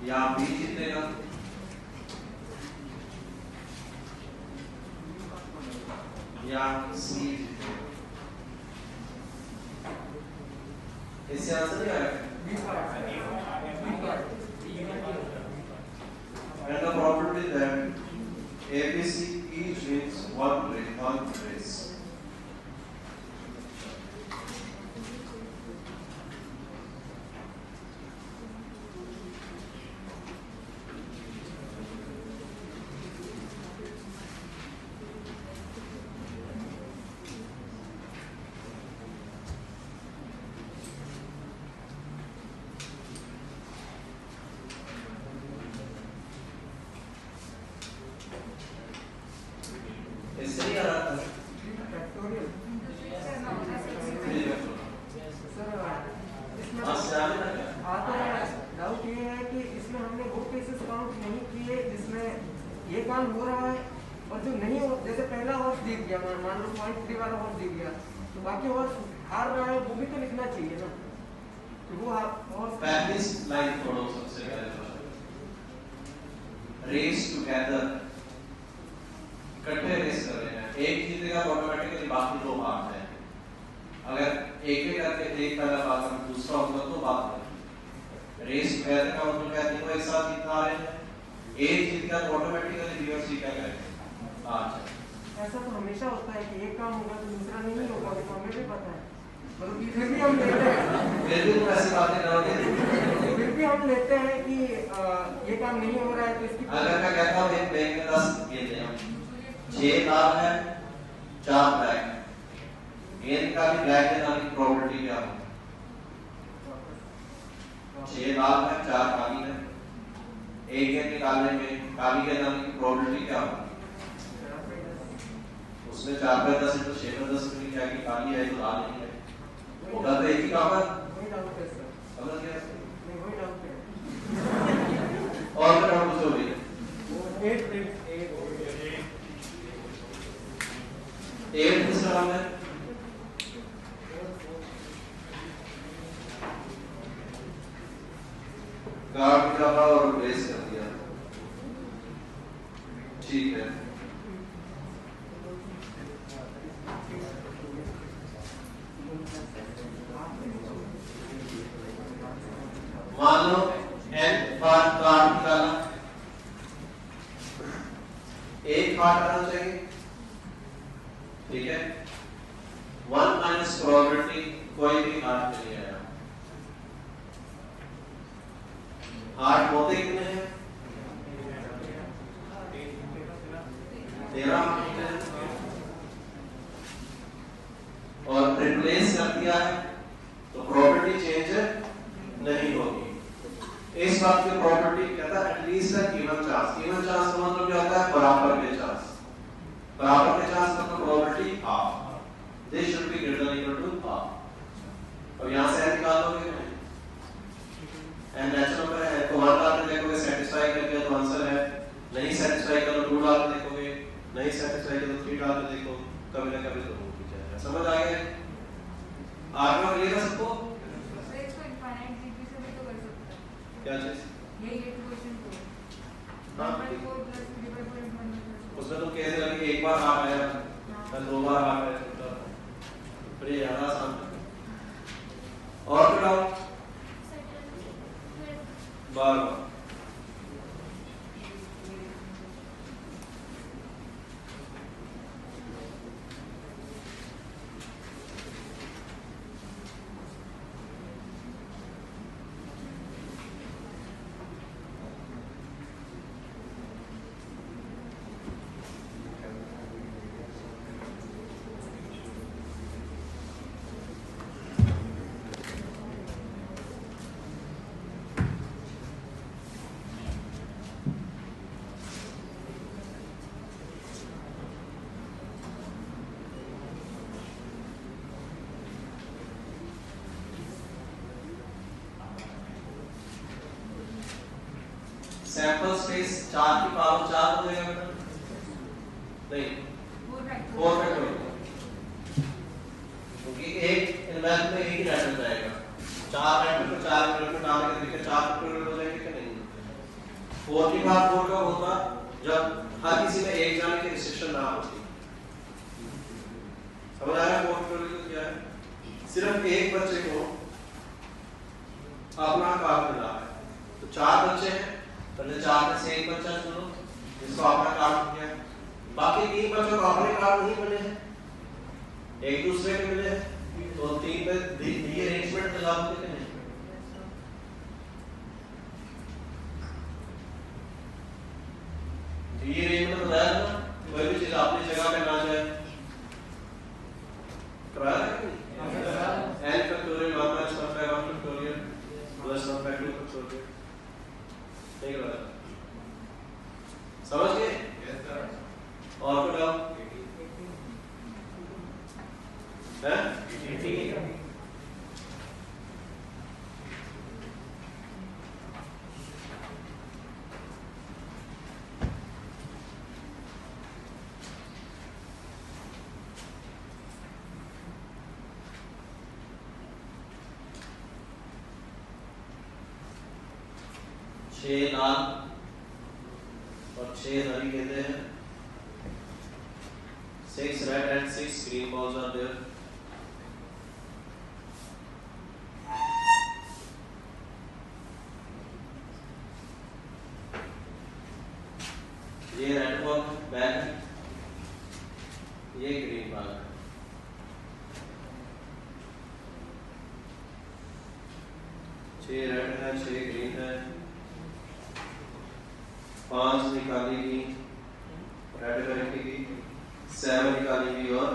या बी जीतेगा, या सी जीतेगा। इससे आंसर क्या है? And the probability that A, B, C each wins one race. Sample space 4 की पावर 4 हो जाएगा बेटा, नहीं 4 फैक्टोरियल, क्योंकि एक इन्वेस्ट में एक ही डाटा जाएगा, 4 फैक्टोरियल 4 फैक्टोरियल डाल के देखिए 4 फैक्टोरियल हो जाएंगे कि नहीं, 4 की बात 4 कब होता जब हर किसी में एक जाने की रिस्ट्रिक्शन ना होती। समझ आ रहा है 4 फैक्टोरियल क्या है? सिर्फ एक बच्चे को अपना कार्ड मिला है, तो 4 बच्चे हैं, पहले 4 में से एक बच्चा चुनो जिसको अपना कार्ड मिला है, बाकी 3 बच्चों को अपने कार्ड नहीं मिले हैं, एक दूसरे के मिले हैं, तो 3 में दी अरेंजमेंट लागू करते हैं। दी अरेंजमेंट बताया ना, कोई भी चीज अपनी जगह पे ना जाए, कराया है कि n factorial 1 minus 1 by 1 factorial plus 1 by 2 factorial, ठीक है? समझ गए? Yes sir. और कोई डाउट है? 6 लाल और 6 हरी कहते हैं। 6 red and 6 green balls are there. ये रेड बॉल बैक है, ये ग्रीन बॉल है। छह रेड है, 6 ग्रीन है, 5 निकालेगी रेड करेगी, 7 निकालेगी और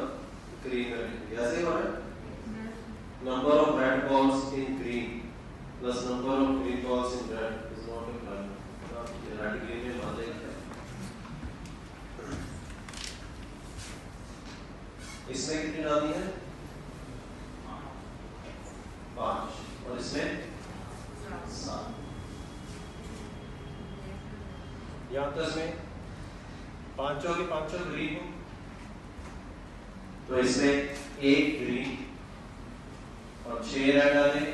ग्रीन करेगी। ऐसे हो रहा है? Number of red balls in green plus number of green balls in red is not a problem. Red green में मान लेंगे। इसमें कितनी डालनी है? 5 और इसमें 7। यहाँ तो इसमें 5 की 5 ग्रीन हो, तो इसमें 1 ग्रीन और 6 रेड आ जाएंगे,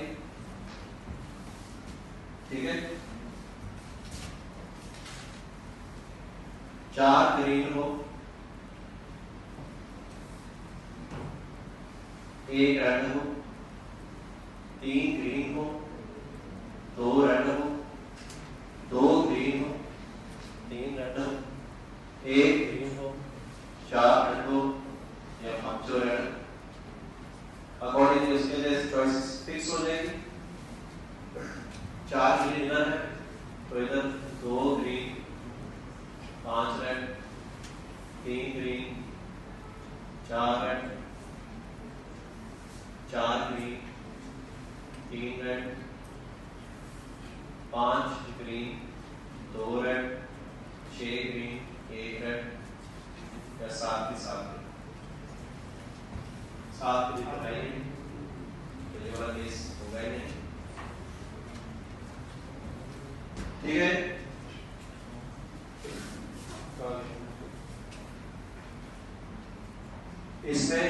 ठीक है? 4 ग्रीन हो, 1 रेड हो, 3 ग्रीन हो, 2 रेड हो, 2 ग्रीन हो, 3 रेड हो, 1 ग्रीन हो, 4 रेड हो या 5 रेड। अकॉर्डिंगली उसके लिए चॉइस फिक्स हो जाएगी। 4 ग्रीन इधर है तो इधर 2 green, 5 red, 3 green, 4 red, 4 green, 3 red, 5 green, 2 red, 6 green, 1 red या 7 के 7 7 भी बताइए, तो ये वाला केस होगा ही नहीं, ठीक है? इसमें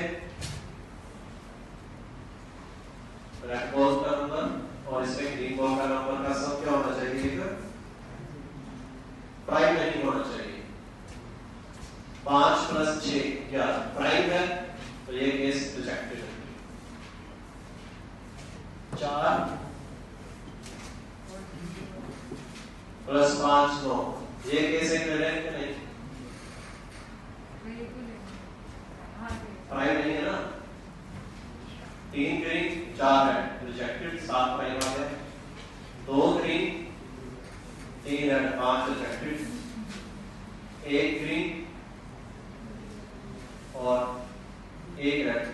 रेड बॉल का नंबर और इसमें ग्रीन बॉल का नंबर का सब क्या होना चाहिए? प्राइम नहीं होना चाहिए। 5 + 6 क्या प्राइम है, तो ये केस रिजेक्टेड है। 4 + 5 9, ये केस एक रिजेक्ट नहीं, प्राइम नहीं है ना। 3 ग्रीन 4 रेड रिजेक्टेड, 7 प्राइम आ गया। 2 ग्रीन 3 रेड 5 रिजेक्टेड, 1 ग्रीन और 1 रेड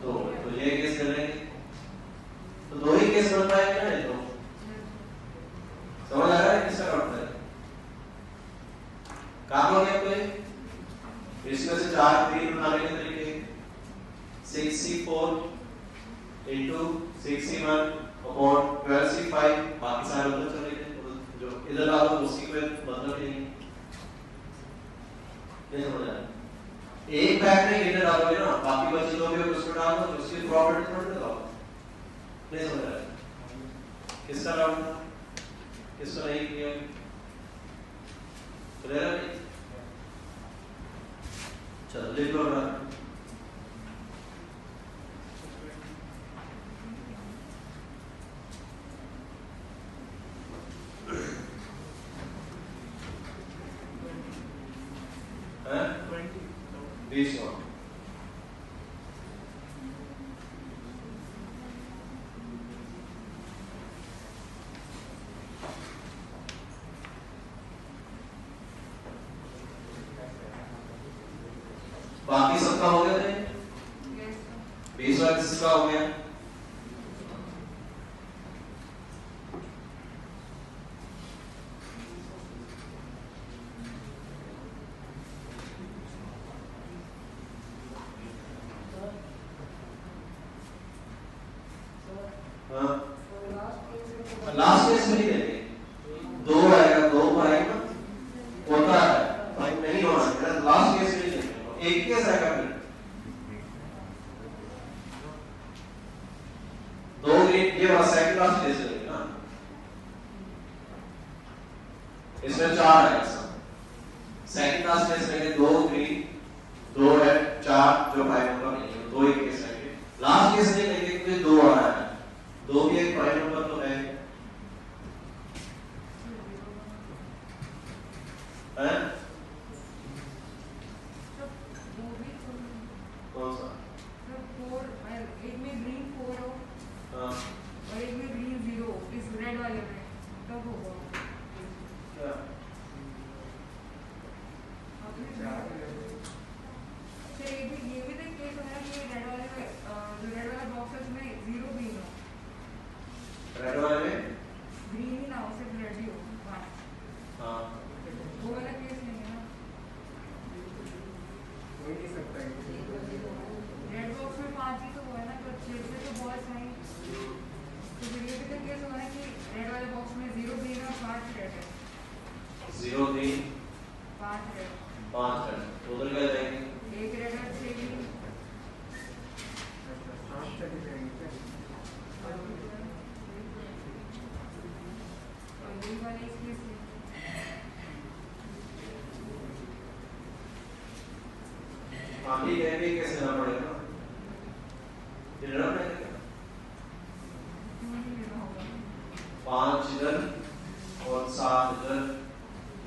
2, तो ये केस करेंगे तो 2 ही केस बन पाएंगे ना। तो समझ आ रहा है किसका डॉक्टर है? काम हो गया कोई? इसमें से 4 ग्रीन बनाने के तरीके 6C4 into 6C1 upon 12C5, बाकी सारे उधर चले गए, जो इधर आ तो उसकी कोई मतलब नहीं। नहीं समझ आया? एक बैग में इधर डालोगे ना, बाकी बचे लोग भी उसमें डाल दो, उसकी प्रॉपर्टी थोड़ी ना डालो। नहीं समझ आया? किसका डाउट था? किसका नहीं किया? क्लियर है? चलो लिख लो ना। हैं? 20 नोट। बाकी सबका हो गया थे? 20 और किसका हो गया? लास्ट केस में नहीं देंगे, 2 आएगा, 2 आएगा होता है भाई, नहीं होना है लास्ट केस में नहीं देंगे, एक केस आएगा फिर 2 ग्रीन, ये वाला सेकंड लास्ट केस लेंगे ना, इसमें 4 आएगा सब, सेकंड लास्ट केस लेंगे 2 ग्रीन, 2 है 4 जो प्राइम नंबर नहीं है, 2 एक केस लेंगे, लास्ट केस नहीं लेंगे क्योंकि 2 आ रहा है, 2 भी एक प्राइम नंबर तो है, हैं? कौन सा? 4 एक में ग्रीन 4 हो और एक में ग्रीन 0 इस रेड वाले में तब होगा क्या? अच्छा ये भी तो केस होना कि रेड वाले में जो रेड वाला बॉक्स है उसमें 0 ग्रीन हो, रेड वाले में ग्रीन ही ना हो, सिर्फ रेड ही हो। हाँ वो वाला केस नहीं है ना, हो ही नहीं सकता है। रेड बॉक्स में 5 ही तो हुआ है ना, तो 6 से तो बहुत सही, तो फिर ये भी तो केस होना है कि रेड वाले बॉक्स में 0 ग्रीन है और 5 रेड है, 0 3 5 रेड, 5 रेड, टोटल क्या जाएंगे? 1 रेड और 6 ग्रीन, आप चले जाएंगे और यही वाले इस केस में अभी भी कैसे ना पड़ेगा, इधर पड़ेगा 5 इधर और 7 इधर,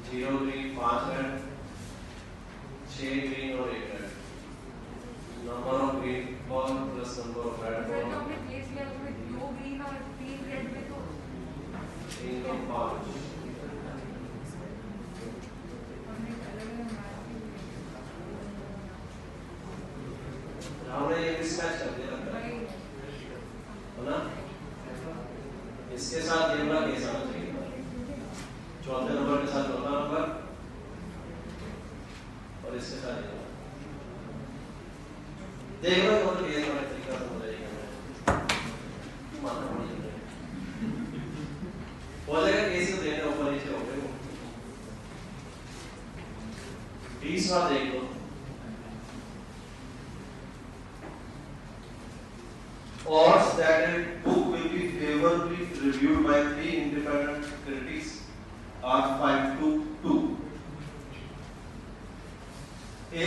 0 ग्रीन 5 रेड, 6 ग्रीन और 1 red, number of green ball plus number of red फिर तो बॉल, हमने केस लिया उसमें 2 ग्रीन और 3 रेड में तो 3 और 5, हमने अलग-अलग मैच हमने ये मिसमैच कर दिया लगता है, भाई है ना? इसके साथ ये वाला केस आना चाहिए, चौथे नंबर के साथ चौथा नंबर और इसके साथ ये वाला। देख लो कौन केस वाला तरीका समझ जाएगा, मानना पड़ेगा, हो जाएगा केस को देखना ऊपर नीचे हो गए, 20 बार देख लो, odds that a book will be favorably reviewed by 3 independent critics are 5 to 2.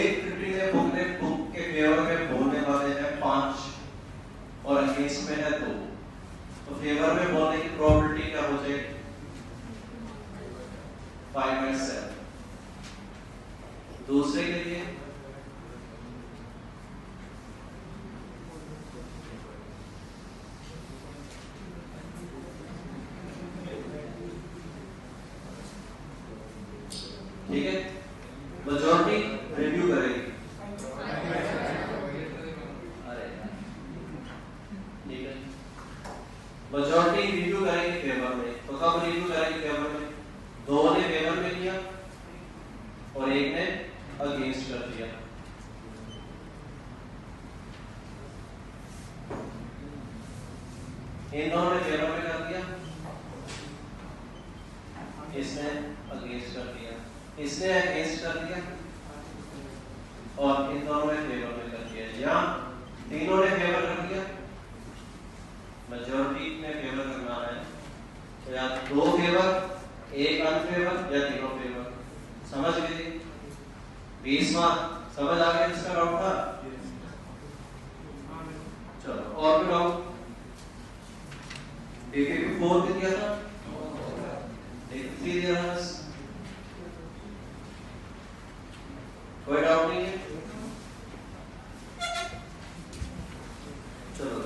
एक क्रिटिक ने बुक के फेवर में बोलने वाले हैं 5 और अगेंस्ट में है 2, तो फेवर में बोलने की प्रोबेबिलिटी क्या हो जाएगी? 5/7। दूसरे के लिए ठीक है, मेजॉरिटी रिव्यू करेगी, अरे ठीक है, मेजॉरिटी रिव्यू करेगी फेवर में, तो कब रिव्यू करेगी फेवर में? 2 ने फेवर में किया और 1 ने अगेंस्ट कर दिया, इन दोनों ने फेवर में कर दिया, इसने अगेंस्ट कर दिया, इसने अगेंस्ट कर दिया और इन दोनों ने फेवर में कर दिया, या तीनों ने फेवर कर दिया, मेजॉरिटी ने फेवर करना है, तो या 2 फेवर 1 अनफेवर या तीनों फेवर, समझ गए? 20 मार्क समझ आ गया इसका डाउट था? चलो और भी डाउट? DPP 4 भी दिया था, DPP 3 दिया था, बस कोई डाउट नहीं है? चलो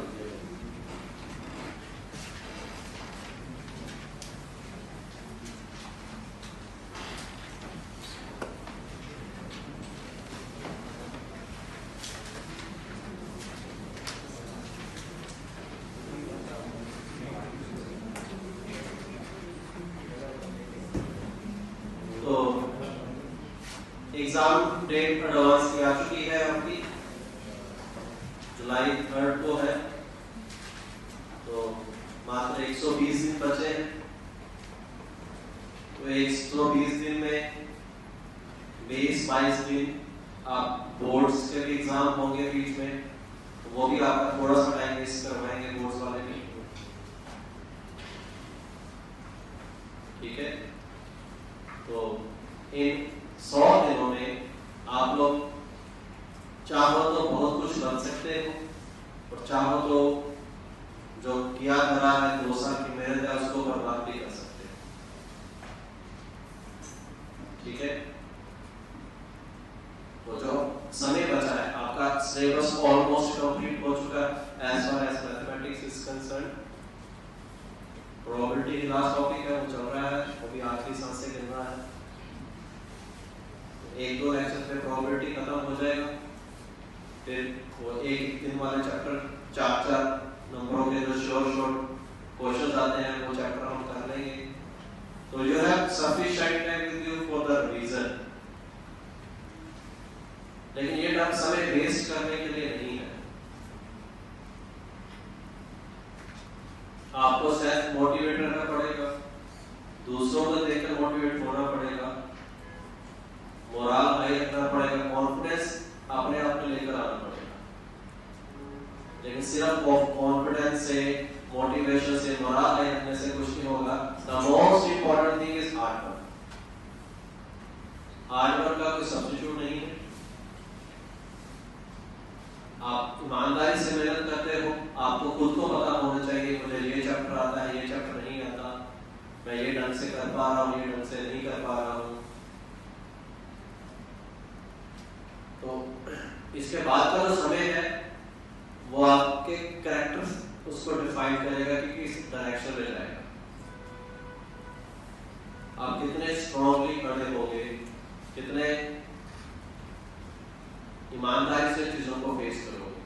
एग्जाम डेट एडवांस की आ चुकी है आपकी, जुलाई 3 को है, तो मात्र 120 दिन बचे हैं। तो 120 दिन में 20-22 दिन आप बोर्ड्स के भी एग्जाम होंगे बीच में, तो वो भी आपका थोड़ा सा टाइम वेस्ट करवाएंगे बोर्ड्स वाले भी, ठीक है? तो इन 100 दिनों में आप लोग चाहो तो बहुत कुछ बन सकते हो, और चाहो तो जो किया करा है 2 साल की मेहनत है उसको बर्बाद भी कर सकते हो, ठीक है? तो जो समय बचा है आपका सिलेबस ऑलमोस्ट कंप्लीट हो चुका है as far as mathematics is concern. Probability की लास्ट टॉपिक है वो चल रहा है, वो भी आखिरी सांसें गिन रहा है। 1-2 लेक्चर पे प्रोबेबिलिटी खत्म हो जाएगा, फिर वो एक दिन वाले चैप्टर 4-4 नंबरों के जो शॉर्ट क्वेश्चंस आते हैं वो चैप्टर हम कर लेंगे। तो you have sufficient time with you for the revision, लेकिन ये टाइम समय वेस्ट करने के लिए नहीं है। आपको सेल्फ मोटिवेट रहना पड़ेगा, दूसरों को देखकर मोटिवेट होना पड़ेगा, मोरल हाई रखना पड़ेगा, कॉन्फिडेंस अपने आप में लेकर आना पड़ेगा। लेकिन सिर्फ कॉन्फिडेंस से, मोटिवेशन से, मोरल हाई रखने से कुछ नहीं होगा। The most important thing is hard work. Hard work का कोई सब्स्टिट्यूट नहीं है। आप ईमानदारी से मेहनत करते हो, आपको खुद को पता होना चाहिए मुझे ये चैप्टर आता है, ये चैप्टर नहीं आता, मैं ये ढंग से कर पा रहा हूँ, ये ढंग से नहीं कर पा रहा हूँ। तो इसके बाद का जो समय है वो आपके कैरेक्टर उसको डिफाइन करेगा कि किस डायरेक्शन में जाएगा। आप कितने स्ट्रांगली खड़े होंगे, कितने ईमानदारी से चीजों को फेस करोगे।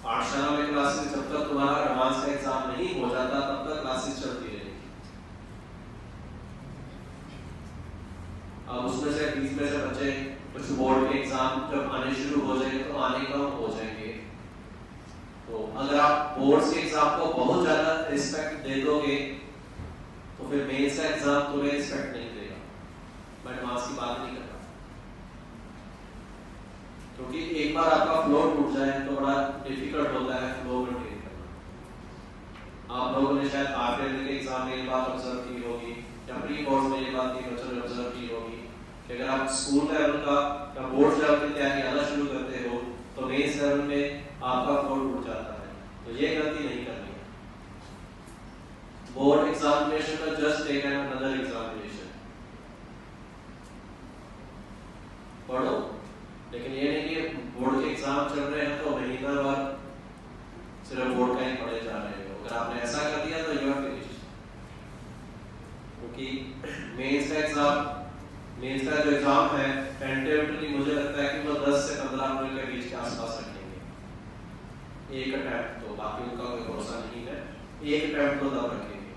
पाठशाला में क्लासेस जब तक तुम्हारा एडवांस का एग्जाम नहीं हो जाता तब तक क्लासेस चलती रहेगी। अब उसमें से 20 में से बच्चे कुछ बोर्ड के एग्जाम जब आने शुरू हो जाएंगे तो आने कम हो जाएंगे। तो अगर आप बोर्ड्स के एग्जाम को बहुत ज्यादा रिस्पेक्ट दे दोगे तो फिर मेंस का एग्जाम तुम्हें रिस्पेक्ट नहीं देगा। मैं एडवांस की बात नहीं कर रहा, क्योंकि एक बार आपका फ्लो टूट जाए तो बड़ा डिफिकल्ट होता है फ्लो मेंटेन करना। आप लोगों ने शायद आखिरी के एग्जाम में ये बात ऑब्जर्व की होगी या प्री बोर्ड में ये बात की बच्चों ने ऑब्जर्व की होगी कि अगर आप स्कूल लेवल का या बोर्ड लेवल की तैयारी आना शुरू करते हो तो मेंस लेवल में आपका फ्लो टूट जाता है। तो ये गलती नहीं करनी है। बोर्ड एग्जामिनेशन का just take an another examination, पढ़ो, लेकिन ये नहीं कि बोर्ड के एग्जाम चल रहे हैं तो महीना भर सिर्फ बोर्ड का ही पढ़े जा रहे हो। अगर आपने ऐसा कर दिया तो यू आर फिनिश्ड। क्योंकि मेंस का जो एग्जाम है टेंटेटिवली मुझे लगता है कि वो 10 से 15 मिनट के बीच के आसपास रखेंगे एक अटेम्प्ट, तो बाकी उनका कोई भरोसा नहीं है। एक अटेम्प्ट तो तब रखेंगे।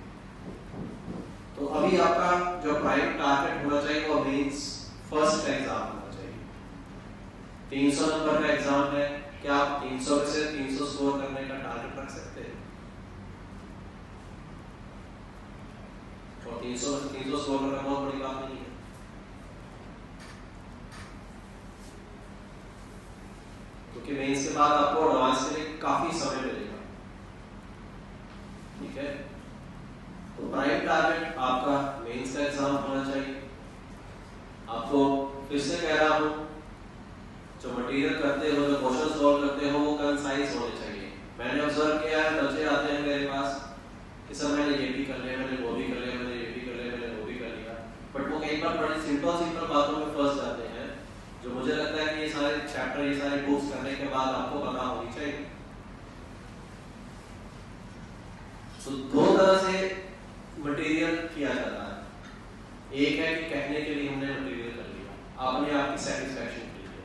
तो अभी आपका जो प्राइम टारगेट होना चाहिए वो मेंस फर्स्ट एग्जाम होना चाहिए। 300 नंबर का एग्जाम है, क्या आप 300 में से 300 स्कोर करने का टारगेट रख सकते हैं? और 300 में से 300 स्कोर करना बहुत बड़ी बात नहीं है। क्योंकि मेंस के बाद आपको एडवांस के लिए काफी समय मिलेगा, ठीक है? तो प्राइम टारगेट आपका मेंस का एग्जाम होना चाहिए। आपको फिर से कह रहा हूँ, जो मटेरियल करते हो, जो क्वेश्चन सॉल्व करते हो, वो कंसाइज होने चाहिए। मैंने ऑब्जर्व किया है, बच्चे आते हैं मेरे पास कि सर मैंने ये भी कर लिया, मैंने वो भी कर लिया, मैंने ये भी कर लिया, मैंने वो भी कर लिया, बट वो कई बार बड़ी सिंपल बातों में फंस जाते हैं, जो मुझे लगता है कि ये सारे चैप्टर, ये सारे बुक्स करने के बाद आपको पता होनी चाहिए। तो दो तरह से मटेरियल किया जाता है। एक है कि कहने के लिए हमने मटेरियल कर लिया, आपने आपकी सेटिस्फैक्शन के लिए।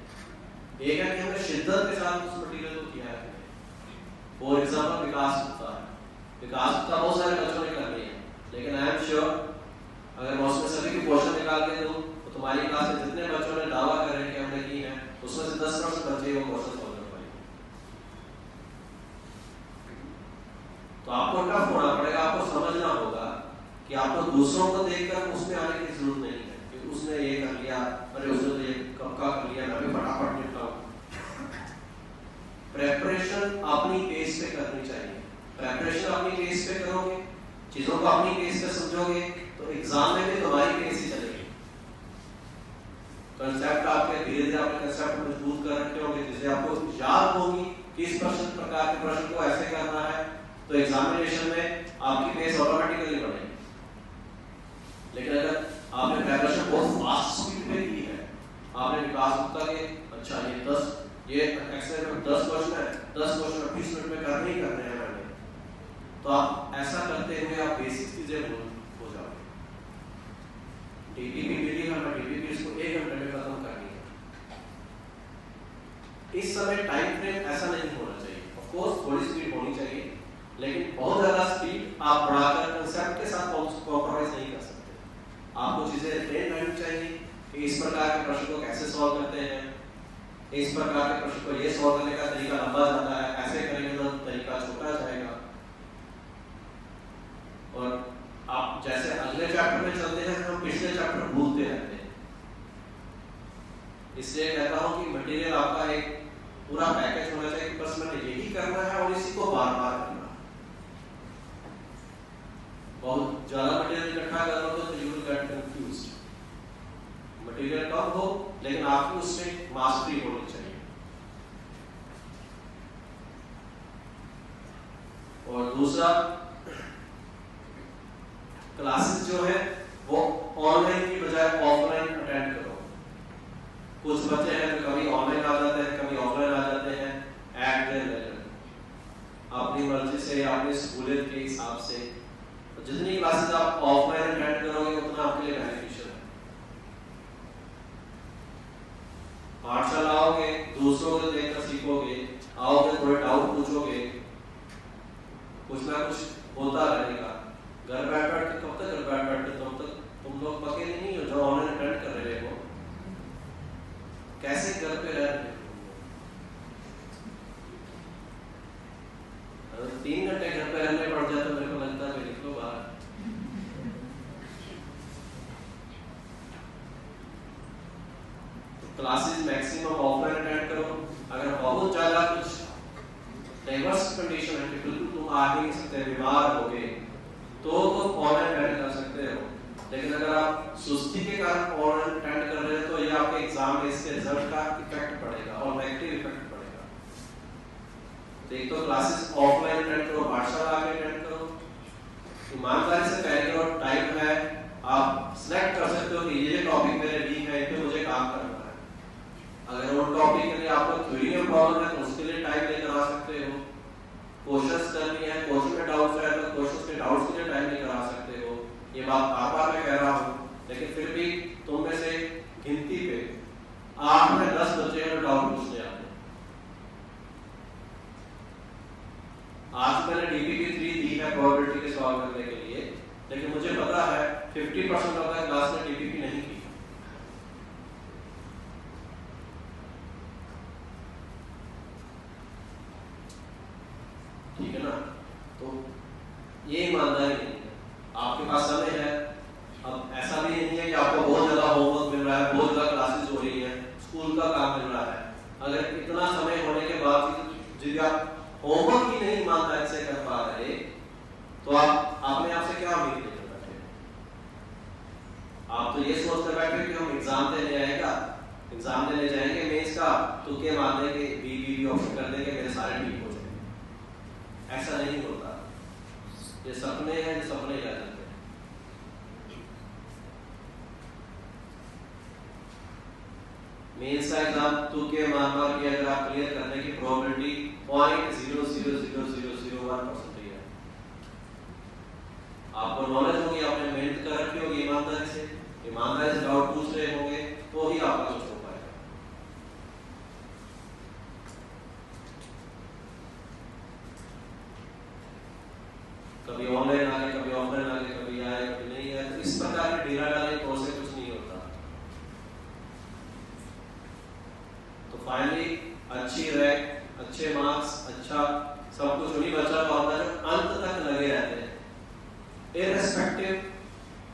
एक है कि हमने शिद्दत के साथ उस मटेरियल को किया है। फॉर एग्जाम्पल विकास गुप्ता है, विकास गुप्ता बहुत सारे बच्चों ने कर लिए हैं, लेकिन आई एम श्योर अगर मैं उसमें सभी के क्वेश्चन निकाल के दूं तो तुम्हारी क्लास में जितने बच्चों ने दावा कर रहे हैं कि हमने की है, उसमें से 10% बच्चे वो क्वेश्चन सॉल्व कर पाएंगे। तो आपको टफ होना पड़ेगा, आपको समझना होगा कि आपको दूसरों को देखकर उसमें आने की जरूरत नहीं है कि उसने ये कर लिया, अरे उसने तो ये कब का कर लिया, मैं भी फटाफट निपटाऊं। प्रेपरेशन अपनी पेस पे करनी चाहिए। प्रेपरेशन अपनी पेस पे करोगे, चीजों को अपनी पेस पे समझोगे, तो एग्जाम में भी तुम्हारी पेस ही चलेगी। कंसेप्ट आपके धीरे धीरे आपने कंसेप्ट मजबूत कर रखे होंगे, जिसे आपको याद होगी कि इस प्रकार के प्रश्न को ऐसे करना है, तो एग्जामिनेशन में आपकी पेस ऑटोमेटिकली बढ़ेगी। लेकिन अगर आपने प्रिपरेशन बहुत फास्ट स्पीड में की है, आपने विकास गुप्ता के अच्छा ये एक्सेल में 10 क्वेश्चन है, 10 क्वेश्चन 20 मिनट में करने ही करने हैं मैंने, तो आप ऐसा करते हुए आप बेसिक चीजें हो जाओगे। डीपीपी मिली है, डीपीपी इसको 1 घंटे में खत्म करनी है। इस समय टाइम फ्रेम ऐसा नहीं होना चाहिए। ऑफ कोर्स थोड़ी स्पीड होनी चाहिए, लेकिन बहुत ज्यादा स्पीड आप बढ़ाकर कंसेप्ट के साथ कॉम्प्रोमाइज नहीं कर सकते। आपको चीजें रिटेन रहनी चाहिए कि इस प्रकार के प्रश्न को कैसे सॉल्व करते हैं, इस प्रकार के प्रश्न को ये सॉल्व करने का तरीका लंबा जाता है, ऐसे करेंगे तो तरीका छोटा जाएगा। और आप जैसे अगले चैप्टर में चलते हैं, हम पिछले चैप्टर भूलते रहते हैं। इसलिए कहता हूं कि मटेरियल आपका एक पूरा पैकेज होना चाहिए कि बस मैंने यही करना है और इसी को बार बार करना है। बहुत ज्यादा मटेरियल इकट्ठा कर लो तो you will get confused. Material कम हो लेकिन आपको उसमें मास्टरी होनी चाहिए। और दूसरा, क्लासेस जो है वो ऑनलाइन की बजाय ऑफलाइन अटेंड करो। कुछ बच्चे हैं जो कभी ऑनलाइन आ जाते हैं, कभी ऑफलाइन आ जाते हैं, एट देयर लेजर, अपनी मर्जी से, अपनी सहूलियत के हिसाब से। तो जितनी क्लासेस आप ऑफलाइन अटेंड करोगे उतना आपके लिए बेनिफिशियल है। पाठशाला आओगे, दूसरों को देखकर सीखोगे, आओगे थोड़े डाउट पूछोगे, कुछ ना कुछ होता रहेगा। घर बैठ के कब तक घर बैठ के तब तक तुम लोग पके नहीं हो जो ऑनलाइन अटेंड कर रहे हो, कैसे घर पे रह रहे हो। अगर 3 घंटे घर पे रहने पड़ जाए तो मेरे को लगता है निकलो बाहर। तो क्लासेस मैक्सिमम ऑफलाइन अटेंड करो। अगर बहुत ज्यादा कुछ डाइवर्स कंडीशन है कि बिल्कुल तुम आ नहीं सकते, बीमार हो गए, तो ऑनलाइन अटेंड कर सकते हो। लेकिन अगर आप सुस्ती के कारण ऑनलाइन अटेंड कर रहे हो तो ये आपके एग्जाम में इसके रिजल्ट का इफेक्ट पड़ेगा और नेगेटिव इफेक्ट पड़ेगा। तो एक तो क्लासेस ऑफलाइन अटेंड करो, पाठशाला आके अटेंड करो, ईमानदारी से तैयारी करो, टाइम है, आप सिलेक्ट कर सकते हो कि ये टॉपिक मेरे वीक है, इस पे मुझे काम करना है। अगर वो टॉपिक के लिए आपको थ्योरी में प्रॉब्लम है तो उसके लिए टाइम लेकर आ सकते हो। क्वेश्चंस करनी है, क्वेश्चन में डाउट्स है तो क्वेश्चंस के डाउट्स के लिए टाइम लेकर आ सकते हो। ये बात बार-बार मैं कह रहा हूँ, लेकिन फिर भी तुम में से गिनती पे 8 में 10 बच्चे हैं जो डाउट पूछने आते हैं। आज मैंने डीपीपी 3 दी है प्रोबेबिलिटी के सॉल्व करने के लिए, लेकिन मुझे पता है 50% ऑफ द क्लास ने डीपीपी नहीं की। ठीक है ना? तो ये ईमानदारी नहीं है। आपके पास समय है, अब ऐसा भी नहीं है कि आपको बहुत ज्यादा होमवर्क मिल रहा है, बहुत ज्यादा क्लासेस हो रही है, स्कूल का काम मिल रहा है। अगर इतना समय होने के बाद यदि आप होमवर्क ही नहीं ईमानदारी से कर पा रहे तो आप अपने आप से क्या उम्मीद नहीं कर आप तो ये सोचते बैठे कि हम एग्जाम देने आएगा, एग्जाम देने जाएंगे मेंस का, तो क्या मान देंगे बी ऑप्शन कर देंगे, मेरे सारे ठीक हो जाएंगे। ऐसा नहीं होता, ये सपने हैं, ये सपने रह जाते हैं। मेंस का एग्जाम तो के मार के अगर आप क्लियर करने की प्रोबेबिलिटी 0.00001% है। आपको नॉलेज होगी, आपने मेहनत कर रखी होगी, ईमानदारी से डाउट पूछ रहे होंगे, तो ही आपका कुछ हो पाएगा। कभी ऑनलाइन आ गए, कभी ऑफलाइन आ गए, कभी आए कभी नहीं आए, तो इस प्रकार के डेरा डालने की प्रोसेस कुछ नहीं होता। तो फाइनली अच्छी रैंक, अच्छे मार्क्स, अच्छा सब कुछ उन्हीं बच्चा का होता है जो अंत तक लगे रहते हैं, इररिस्पेक्टिव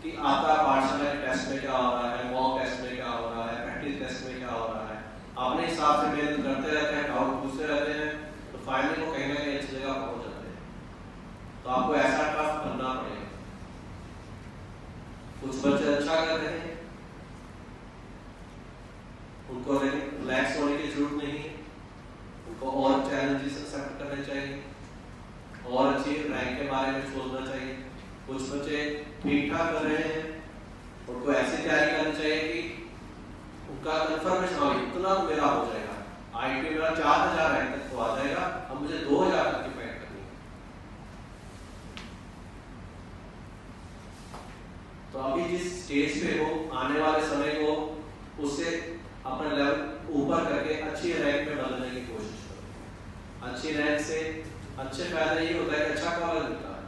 कि आपका पाठशाला के टेस्ट में क्या हो रहा है, मॉक टेस्ट में क्या हो रहा है, प्रैक्टिस टेस्ट में क्या हो रहा है, अपने हिसाब से मेहनत करते रहते हैं, डाउट पूछते रहते हैं, तो फाइनली वो कहीं ना कहीं अच्छी जगह पहुंच जाते हैं। तो आपको ऐसा टफ करना पड़ेगा। कुछ बच्चे अच्छा कर रहे हैं, उनको रिलैक्स होने की जरूरत नहीं है, उनको और चैलेंजेस एक्सेप्ट करने चाहिए, और अच्छी रैंक के बारे में सोचना चाहिए। कुछ बच्चे ठीक ठाक कर रहे हैं, उनको ऐसी तैयारी करनी चाहिए कि उनका कंफर्मेशन हो, इतना तो मेरा हो जाएगा, आईटी मेरा 4000 रैंक तक तो आ जाएगा, अब मुझे 2000 तक की पैक करनी है। तो अभी जिस स्टेज पे हो, आने वाले समय को उससे अपना लेवल ऊपर करके अच्छी रैंक में बदलने की कोशिश करो। अच्छी रैंक से अच्छे फायदा ये होता है कि अच्छा कॉलेज मिलता है,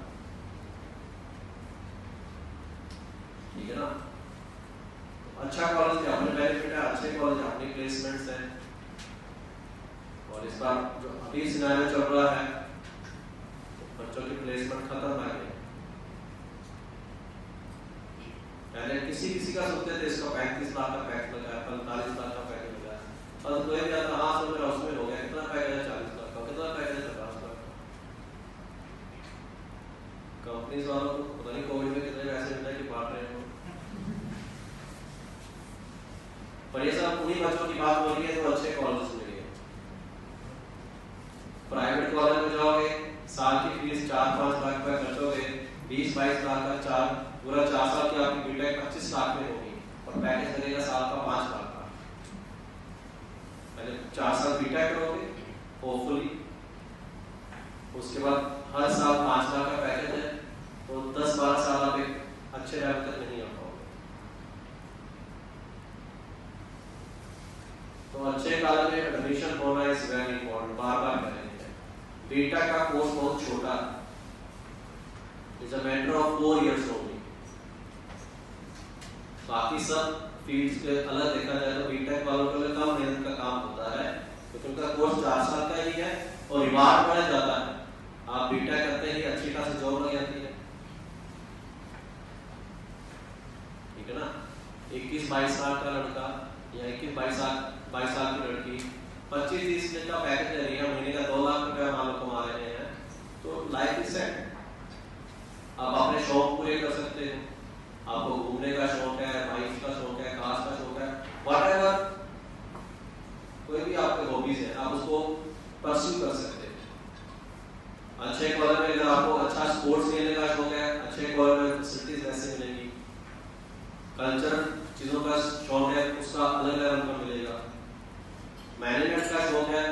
ठीक है ना। अच्छा कॉलेज के अपने बेनिफिट है, अच्छे कॉलेज अपनी प्लेसमेंट्स हैं। और इस बार जो अभी सिनेरियो चल रहा है, तो बच्चों की प्लेसमेंट खतरनाक है। पहले किसी का सोचते थे इसका 35 लाख का पैकेज लगा है, 45 लाख का पैकेज लगा है, और कोई भी आता हाँ सो मेरा उसमें हो गया, कितना पैकेज है 40 लाख का, कितना पैकेज है 50 लाख का। कंपनीज वालों को पता नहीं कोविड में कितने पैसे मिलने की बात रहे हो। पर ये सब उन्हीं बच्चों की बात हो रही है जो अच्छे कॉलेज में गए। प्राइवेट कॉलेज में जाओगे, साल की फीस 4-5 लाख रुपए खर्चोगे, 20-22 लाख का पूरा 4 साल की आपकी बीटेक 25 लाख में होगी, और पैकेज लगेगा साल का 5 लाख का। पहले 4 साल बीटेक करोगे होपफुली, उसके बाद हर साल 5 लाख का पैकेज है, तो 10-12 साल आप एक अच्छे लेवल तक नहीं आ पाओगे। तो अच्छे कॉलेज में एडमिशन होना इज वेरी इंपॉर्टेंट, बार-बार करेंगे। बीटेक का कोर्स बहुत छोटा है, it's a matter of 4 years only. बाकी सब फील्ड्स के अलग देखा जाए तो बीटेक वालों के लिए कम मेहनत का काम होता है, क्योंकि उनका कोर्स 4 साल का ही है और रिवार्ड बढ़ जाता है। आप बीटेक करते ही अच्छी खासी जॉब लग जाती है, ठीक है ना। 21-22 साल का लड़का या 21-22 साल की लड़की 25-30 लाख का पैकेज ले रही है, महीने का 2 लाख रुपया मान लो कमा रहे हैं, तो लाइफ इज सेट। आप अपने शौक पूरे कर सकते हो, आपको घूमने का शौक है, बाइक का शौक है, कार का शौक है, व्हाटएवर कोई भी आपके हॉबीज है, आप उसको परस्यू कर सकते हैं। अच्छे कॉलेज में अगर आपको अच्छा स्पोर्ट्स खेलने का शौक है, अच्छे कॉलेज में फैसिलिटीज वैसे मिलेंगी। कल्चर चीजों का शौक है, उसका अलग लेवल का मिलेगा। मैनेजमेंट का शौक है,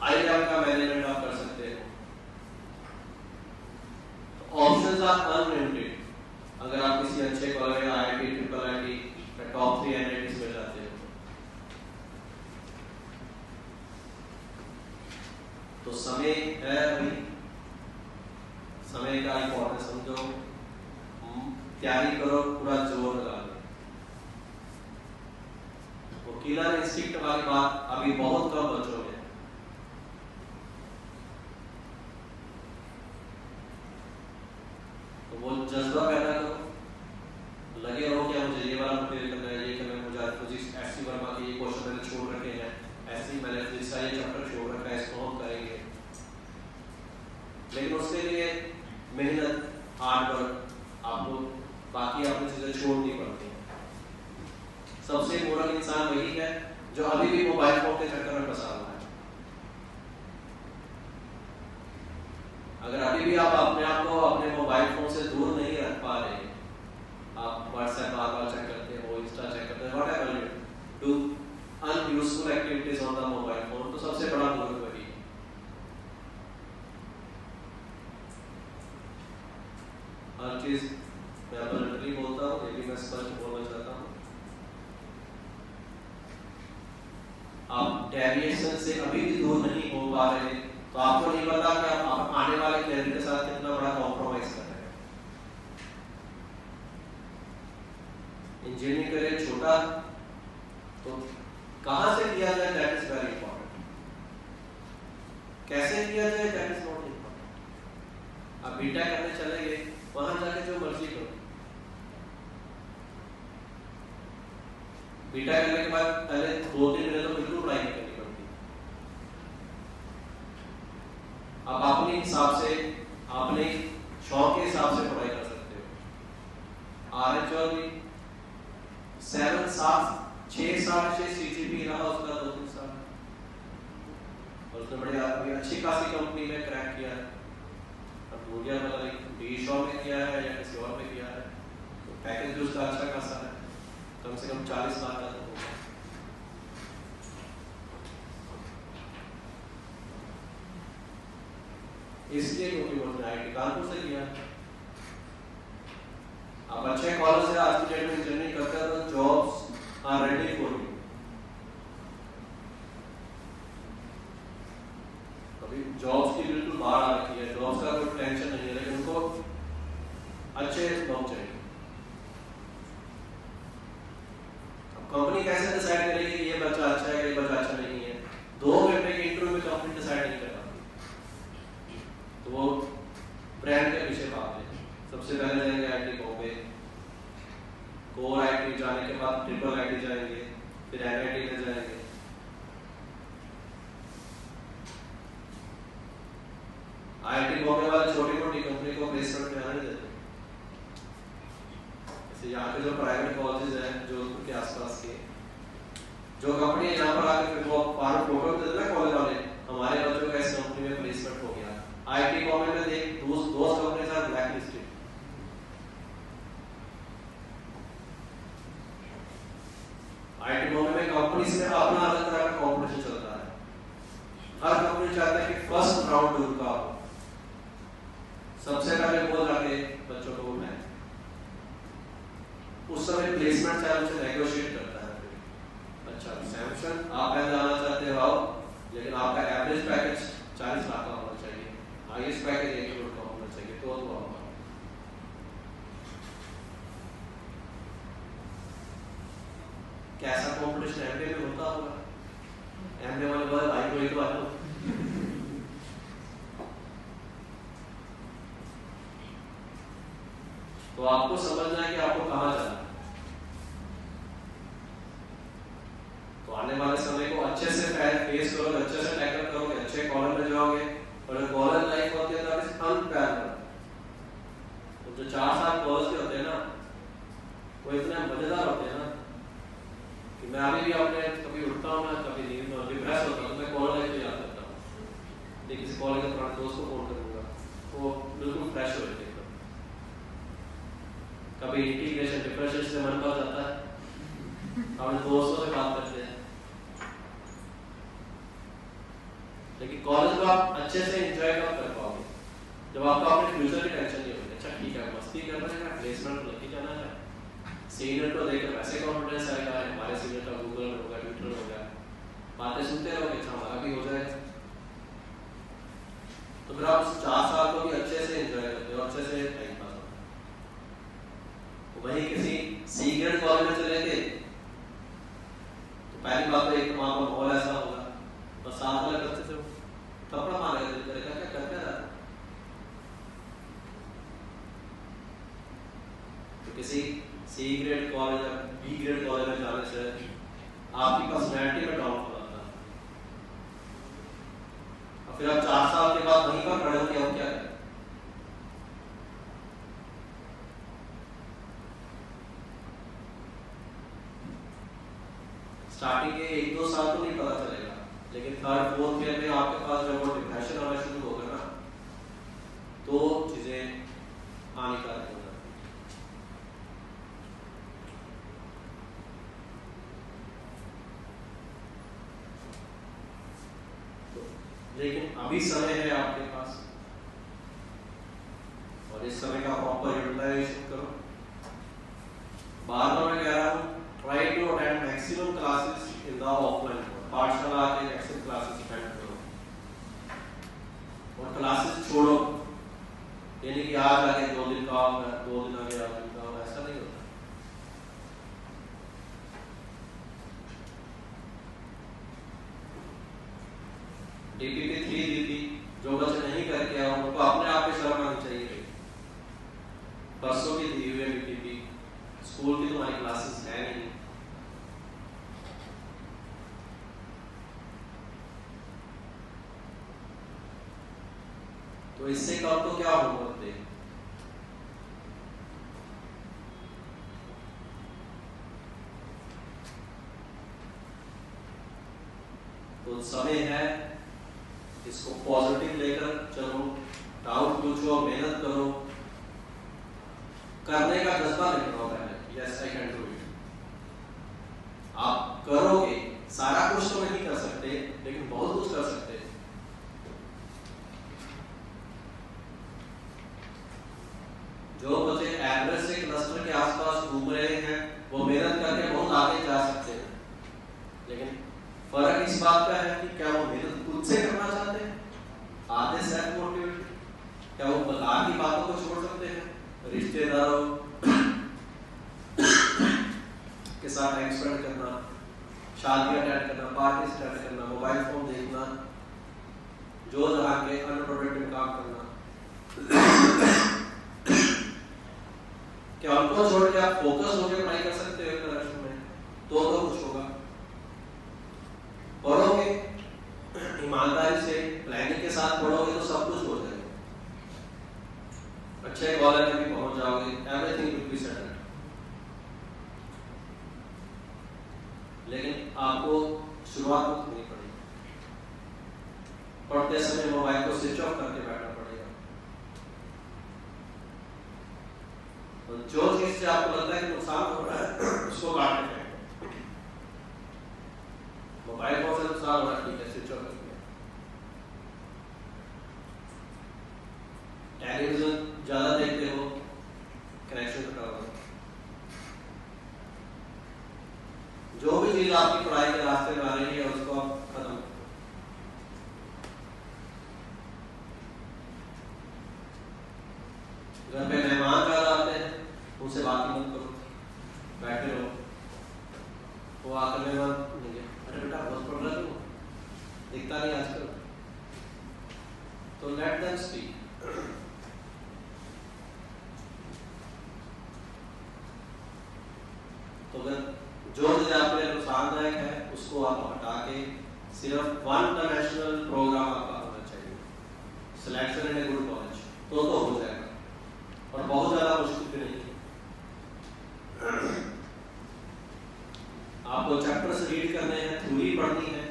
हाई लेवल का मैनेजमेंट आप कर सकते हो। Options are unlimited. अगर आप किसी अच्छे कॉलेज में आईआईटी, ट्रिपल आईटी या टॉप 3 एनआईटीज में जाते हो, तो समय है अभी, समय का इंपॉर्टेंस समझो, तैयारी करो, पूरा जोर लगा दो। वो किलर इंस्टिंक्ट वाली बात अभी बहुत कम बच्चों में है। तो वो जज्बा पैदा करो, लगे रहो कि मुझे ये वाला मटेरियल करना है, ये करना है, मुझे फिजिक्स एससी वर्मा के ये क्वेश्चन मैंने छोड़ रखे हैं, ऐसे मैंने फिजिक्स का ये चैप्टर छोड़ रखा है, इसको हम करेंगे। लेकिन उसके लिए मेहनत, हार्ड वर्क, आपको बाकी अपनी चीजें छोड़नी पड़ती हैं। अगर अभी भी आप अपने आप को अपने मोबाइल फोन से दूर नहीं रख पा रहे, आप व्हाट्सएप बार बार चेक करते हो, इंस्टा चेक करते हो, whatever you do unuseful activities on the mobile phone, तो सबसे बड़ा बुजुर्ग वही है। हर चीज मैं अपनी बोलता हूँ, लेकिन मैं स्पष्ट बोलना चाहता हूँ। आप डेविएशन से अभी भी दूर नहीं हो पा रहे, तो आपको नहीं पता कि आप आने वाले कैरियर के साथ कितना बड़ा कॉम्प्रोमाइज कर रहे हैं। इंजीनियरिंग करियर छोटा, तो कहां से किया जाए दैट इज वेरी इंपॉर्टेंट, कैसे किया जाए दैट इज नॉट इंपॉर्टेंट। आप बीटा करने चले गए, वहां जाके जो मर्जी करो, बीटा करने के बाद पहले 2-3 महीने तो बिल्कुल पढ़ाई नहीं करनी पड़ती। आप अपने हिसाब से, अपने शौक के हिसाब से पढ़ाई कर सकते हो। आरएचओ भी 6.5 सीजीपी रहा उसका 2-3 साल, और उसने बड़ी अच्छी खासी कंपनी में क्रैक किया है। अब हो गया मतलब डी-शॉ में किया है या किसी और में किया है, तो पैकेज भी उसका अच्छा खासा है, कम से कम 40 लाख का तो होगा। इसलिए क्योंकि वो आईआईटी कानपुर से किया। आप अच्छे कॉलेज से आज की डेट में इंजीनियरिंग करते हैं तो jobs are ready for you. अभी जॉब्स की बिल्कुल बाढ़ आ रखी है, जॉब्स का कोई टेंशन नहीं है, लेकिन उनको अच्छे लोग चाहिए। कंपनी कैसे डिसाइड करेगी कि ये बच्चा अच्छा है, ये बच्चा अच्छा नहीं है? 2 घंटे के इंटरव्यू में कंपनी डिसाइड नहीं कर पाती, तो वो ब्रांड के पीछे भागते हैं। सबसे पहले जाएंगे आईटी बॉम्बे, कोर आईटी जाने के बाद ट्रिपल आईटी जाएंगे, फिर एनआईटी में जाएंगे। आईटी बॉम्बे वाले छोटी मोटी कंपनी को प्लेसमेंट में आने देते हैं। यहाँ के जो प्राइवेट कॉलेजेस हैं जोधपुर के आसपास के, जो कंपनी यहाँ पर आकर फिर वो फॉर्म फोटो देते हैं कॉलेज वाले, हमारे बच्चों का इस कंपनी में प्लेसमेंट हो गया। आईटी बॉम्बे में देख दो कंपनी साथ ब्लैक लिस्टेड। आईटी बॉम्बे में कंपनी से अपना अलग तरह का कॉम्पिटिशन चलता है। हर कंपनी चाहता है कि फर्स्ट राउंड उनका हो, सबसे पहले वो जाके बच्चों को उठाए। उस समय प्लेसमेंट चाहे उनसे नेगोशिएट करता है। अच्छा सैमसंग आप पहले आना चाहते हो, लेकिन आपका एवरेज पैकेज 40 लाख का होना चाहिए, हाईएस्ट पैकेज 1 करोड़ का होना चाहिए, तो आप कैसा कॉम्पिटिशन एमबीए में होता होगा? एमबीए वाले बोले भाई कोई तो आलो। तो आपको समझना है कि आपको कहां जाना है। तो आने वाले समय को अच्छे से फेस करोगे, अच्छे से टैकल करोगे, अच्छे कॉलेज में जाओगे, और जो कॉलेज लाइफ होती है दैट इज अनपैरेलल। तो जो 4 साल कॉलेज के होते हैं ना, वो इतने मजेदार होते हैं ना कि मैं अभी भी अपने कभी उठता हूँ ना, कभी नींद में डिप्रेस होता हूँ, तो मैं कॉलेज लाइफ को याद करता हूँ। लेकिन किसी कॉलेज के पुराने दोस्त को फोन करूंगा, वो बिल्कुल फ्रेश हो जाते हैं। कभी इंटीग्रेशन डिप्रेशन से मन भर जाता है, अपने दोस्तों से बात करते हैं। लेकिन कॉलेज को आप अच्छे से एंजॉय कब कर पाओगे? जब आपको अपने फ्यूचर की टेंशन नहीं होगी। अच्छा ठीक है, मस्ती कर रहे हैं, प्लेसमेंट लग ही जाना है, सीनियर को देखकर वैसे कॉन्फिडेंस आएगा, हमारे सीनियर का गूगल होगा, ट्विटर होगा, बातें सुनते रहोगे, अच्छा हमारा भी हो जाएगा। तो फिर आप 4 साल को भी अच्छे से एंजॉय करते हो, अच्छे से टाइम पास होता है। वही किसी सी ग्रेड कॉलेज में चले थे तो पहली बात तो एक तो वहां पर माहौल ऐसा होगा, और साथ वाले बच्चे से थप्पड़ मारेगा, दिल करेगा क्या करते रहा। तो किसी सी ग्रेड कॉलेज या बी ग्रेड कॉलेज में जाने से आपकी पर्सनैलिटी में डाउनफॉल आता है, और फिर आप 4 साल के बाद वहीं पर खड़े होकर क्या करें? स्टार्टिंग के 1-2 साल तो नहीं पता चलेगा, लेकिन 3rd-4th ईयर में आपके पास जब वो डिप्रेशन आना शुरू होगा ना, अभी समय है आपके पास और इस समय का प्रॉपर यूटिलाइजेशन करो। बार बार मैं कह रहा हूँ, try to attend maximum classes in the offline mode. पाठशाला के मैक्सिमम क्लासेस अटेंड करो और क्लासेस छोड़ो, यानी कि आज आगे 2 दिन का ऑफ है, 2 दिन आगे 8 दिन का ऑफ, ऐसा नहीं होता। डीपीपी 3 दी थी, जो बच्चे नहीं करके आए उनको अपने आप पे शर्म आनी चाहिए। परसों की दी हुई है डीपीपी, स्कूल की तुम्हारी क्लासेस है नहीं। तो इससे कम तो क्या होमवर्क दे। तो समय है, इसको पॉजिटिव लेकर चलो, डाउट पूछो, मेहनत करो, करने का जज्बा लेकर आओ पहले। Yes I can do it. आप करोगे, सारा कुछ तो नहीं कर सकते लेकिन बहुत कुछ कर सकते हैं। जो बच्चे एवरेज से क्लस्टर के आसपास घूम रहे हैं वो मेहनत करके बहुत आगे जा सकते हैं, लेकिन फर्क इस बात का है कि क्या वो मेहनत खुद से करना चाहते हैं, आधे सेल्फ मोटिवेटेड, क्या वो बाहर की बातों को छोड़ सकते हैं, रिश्तेदारों के साथ टाइम स्पेंड करना, शादी अटेंड करना, पार्टी अटेंड करना, मोबाइल फोन देखना, जो जहाँ के अनप्रोडक्टिव काम करना, क्या उनको छोड़ के आप फोकस होकर पढ़ाई कर सकते हो डायरेक्शन में? तो कुछ होगा। पढ़ोगे ईमानदारी से, प्लानिंग के साथ पढ़ोगे तो सब कुछ हो जाएगा। अच्छे कॉलेज में भी पहुंच जाओगे, एवरीथिंग विल बी सेटल्ड। लेकिन आपको शुरुआत तो करनी पड़ेगी। पढ़ते समय मोबाइल को स्विच ऑफ करके बैठना पड़ेगा। और जो चीज से आपको लगता है कि नुकसान हो रहा है उसको काटने फेंको। मोबाइल फोन से नुकसान हो रहा है, ठीक है, स्विच ऑफ कर दिया। टेलीविजन ज्यादा देखते हो, कनेक्शन कटा हुआ। जो भी चीज आपकी पढ़ाई के रास्ते में आ रही है उसको आप खत्म करो। घर पे मेहमान ज्यादा आते हैं, उनसे बात ही मत करो, बैठे रहो। वो आकर मेहमान अरे बेटा बहुत पढ़ रहा तू, दिखता नहीं आजकल, तो लेट देम स्पीक। तो अगर जो चीज आपके लिए नुकसानदायक है उसको आप हटा के सिर्फ वन डायमेंशनल प्रोग्राम आपका होना चाहिए, selection in a good college, तो हो जाएगा और बहुत ज्यादा मुश्किल भी नहीं है। आपको चैप्टर्स रीड करने हैं, थ्योरी पढ़नी है,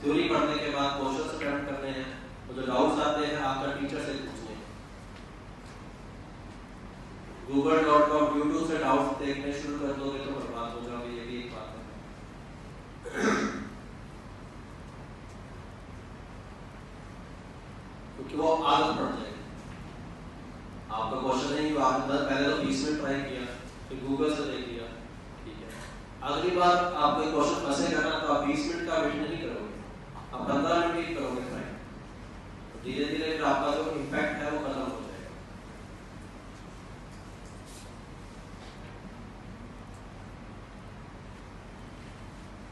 थ्योरी पढ़ने के बाद क्वेश्चंस अटेम्प्ट करने हैं, और जो डाउट्स आते हैं आपका टीचर से पूछने हैं। google.com YouTube से डाउट्स देखने शुरू कर दोगे तो बर्बाद हो जाओगे, ये भी एक बात है। क्योंकि वो आदत पड़ जाएगी। आपका क्वेश्चन नहीं हुआ, पहले तो 20 मिनट ट्राई किया, फिर गूगल से देख लिया, ठीक है, अगली बार आप कोई क्वेश्चन फंसेगा ना तो आप 20 मिनट का वेट नहीं करोगे, आप 15 मिनट ही करोगे ट्राई। तो धीरे धीरे फिर आपका जो इम्पैक्ट है वो खत्म हो जाएगा।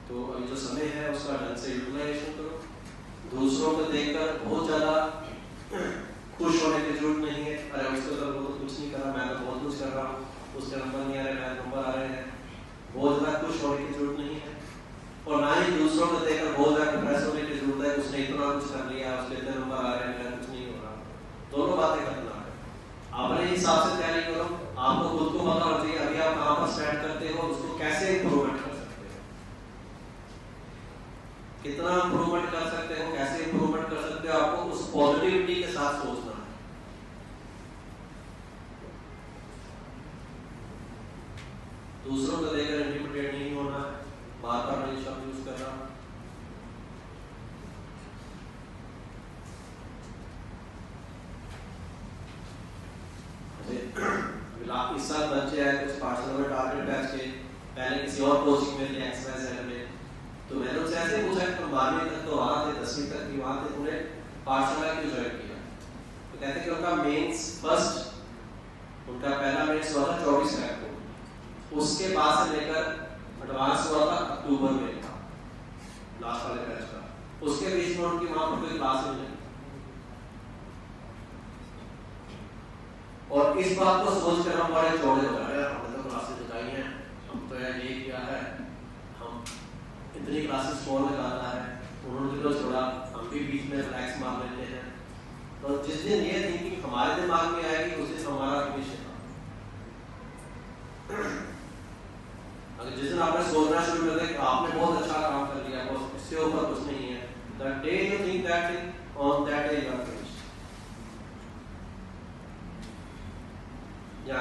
तो अभी जो समय है उसका ढंग से यूटिलाइजेशन करो। दूसरों को देखकर बहुत ज्यादा खुश होने की जरूरत नहीं है, अरे उसको तो बहुत कुछ नहीं करा, मैं तो बहुत कुछ कर रहा हूँ, उसके नंबर नहीं आ रहे, मेरे नंबर आ रहे हैं। बहुत ज्यादा खुश होने की जरूरत नहीं है, और ना ही दूसरों को देखकर बहुत ज्यादा डिप्रेस होने की जरूरत है, उसने इतना कुछ कर लिया, उसके इतने नंबर आ रहे हैं, मेरा कुछ नहीं हो रहा। दोनों बातें करना है, अपने हिसाब से तैयारी करो। आपको खुद को पता होना चाहिए अभी आप कहाँ पर स्टैंड करते हो, उसको कैसे इम्प्रूवमेंट कर सकते हो, कितना इम्प्रूवमेंट कर सकते हो, कैसे इम्प्रूवमेंट कर सकते हो, आपको उस पॉजिटिविटी के साथ सोचना है। दूसरों को देखकर इंटिमिडेट नहीं होना है, बार बार नहीं शब्द यूज करना। इस साल बच्चे हैं कुछ पार्सल में टारगेट बैच के पहले किसी और कोचिंग में थे XYZ में, तो मैंने उनसे ऐसे पूछा कि तुम 12वीं तक तो वहाँ थे, 10वीं तक भी वहाँ थे, तुमने पाठशाला क्यों ज्वाइन किया? तो कहते कि उनका मेंस फर्स्ट, उनका पहला मेंस हुआ था 24 तारीख को, उसके बाद से लेकर एडवांस हुआ था अक्टूबर में था लास्ट वाले बैच का, उसके बीच में उनकी वहाँ पर कोई क्लास नहीं लगी। और इस बात को सोच कर हम बड़े चौड़े हो गए, हमने तो क्लासेस लगाई हैं, हम तो यार ये किया है, हम इतनी क्लासेस कौन लगाता है, उन्होंने तो छोड़ा, हम भी बीच में रिलैक्स मार लेते हैं। तो जिस दिन ये थिंकिंग हमारे दिमाग में आएगी उस दिन हमारा भविष्य था। अगर जिस दिन आपने सोचना शुरू कर दिया कि आपने बहुत अच्छा काम कर लिया, बस इससे ऊपर कुछ नहीं है, the day you think that thing, on that day you are finished. या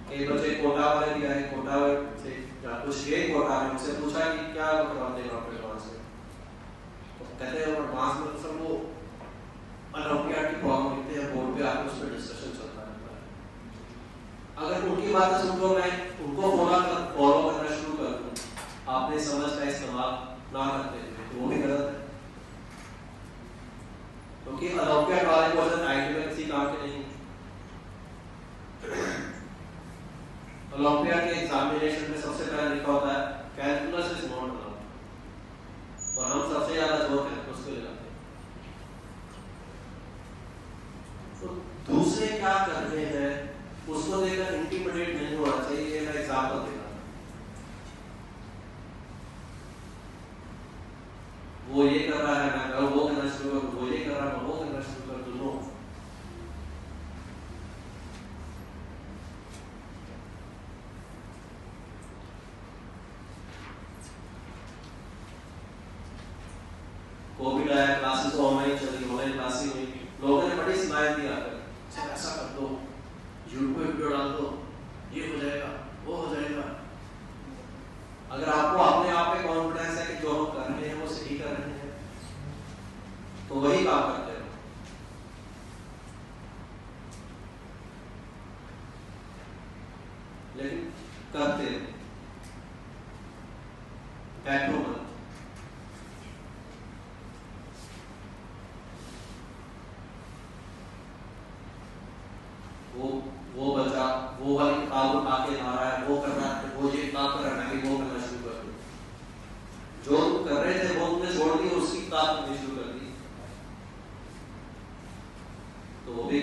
कई बच्चे कोटा वाले भी आए, कोटा से या कुछ ये कोटा में उनसे पूछा कि क्या करवाते हैं आप एडवांस में, तो कहते हैं एडवांस में तो सब वो अनोपियाट की प्रॉब्लम लिखते हैं बोर्ड पे, आके उस पर डिस्कशन चलता रहता है। अगर उनकी बातें सुनकर मैं उनको फॉलो करना शुरू कर दूं आपने समझ का इस्तेमाल ना करते हुए, तो वो भी गलत है, क्योंकि अनोपियाट वाले क्वेश्चन आईटी में किसी काम के नहीं। ओलंपियाड के एग्जामिनेशन में सबसे पहले लिखा होता है कैलकुलस इज नॉट अलाउड, और हम सबसे ज्यादा जोर कैलकुलस को लगाते हैं। तो दूसरे क्या कर रहे हैं उसको देखकर इंटिमिडेट नहीं होना चाहिए। ये मैं एग्जांपल दे रहा हूं, वो ये कर रहा है मैं वो करना शुरू कर, वो ये कर रहा है मैं वो करना शुरू कर दूं। कोविड आया, क्लासेस ऑनलाइन चली, ऑनलाइन क्लासेस हुई, लोगों ने बड़ी सलाह दी आकर, सर ऐसा कर दो, यूट्यूब पे वीडियो डाल दो, ये हो जाएगा वो हो जाएगा। अगर आपको अपने आप पे कॉन्फिडेंस है कि जो हम कर रहे हैं वो सही कर रहे हैं, तो वही काम करते रहो। लेकिन करते रहो, बैठो मत। वो बच्चा वो वाली किताब उठा के ला रहा है, वो कर रहा है, वो ये काम कर रहा है कि वो करना शुरू कर दो। जो तुम कर रहे थे वो तुमने छोड़ दी, उसकी किताब तुमने शुरू कर दी, तो वो भी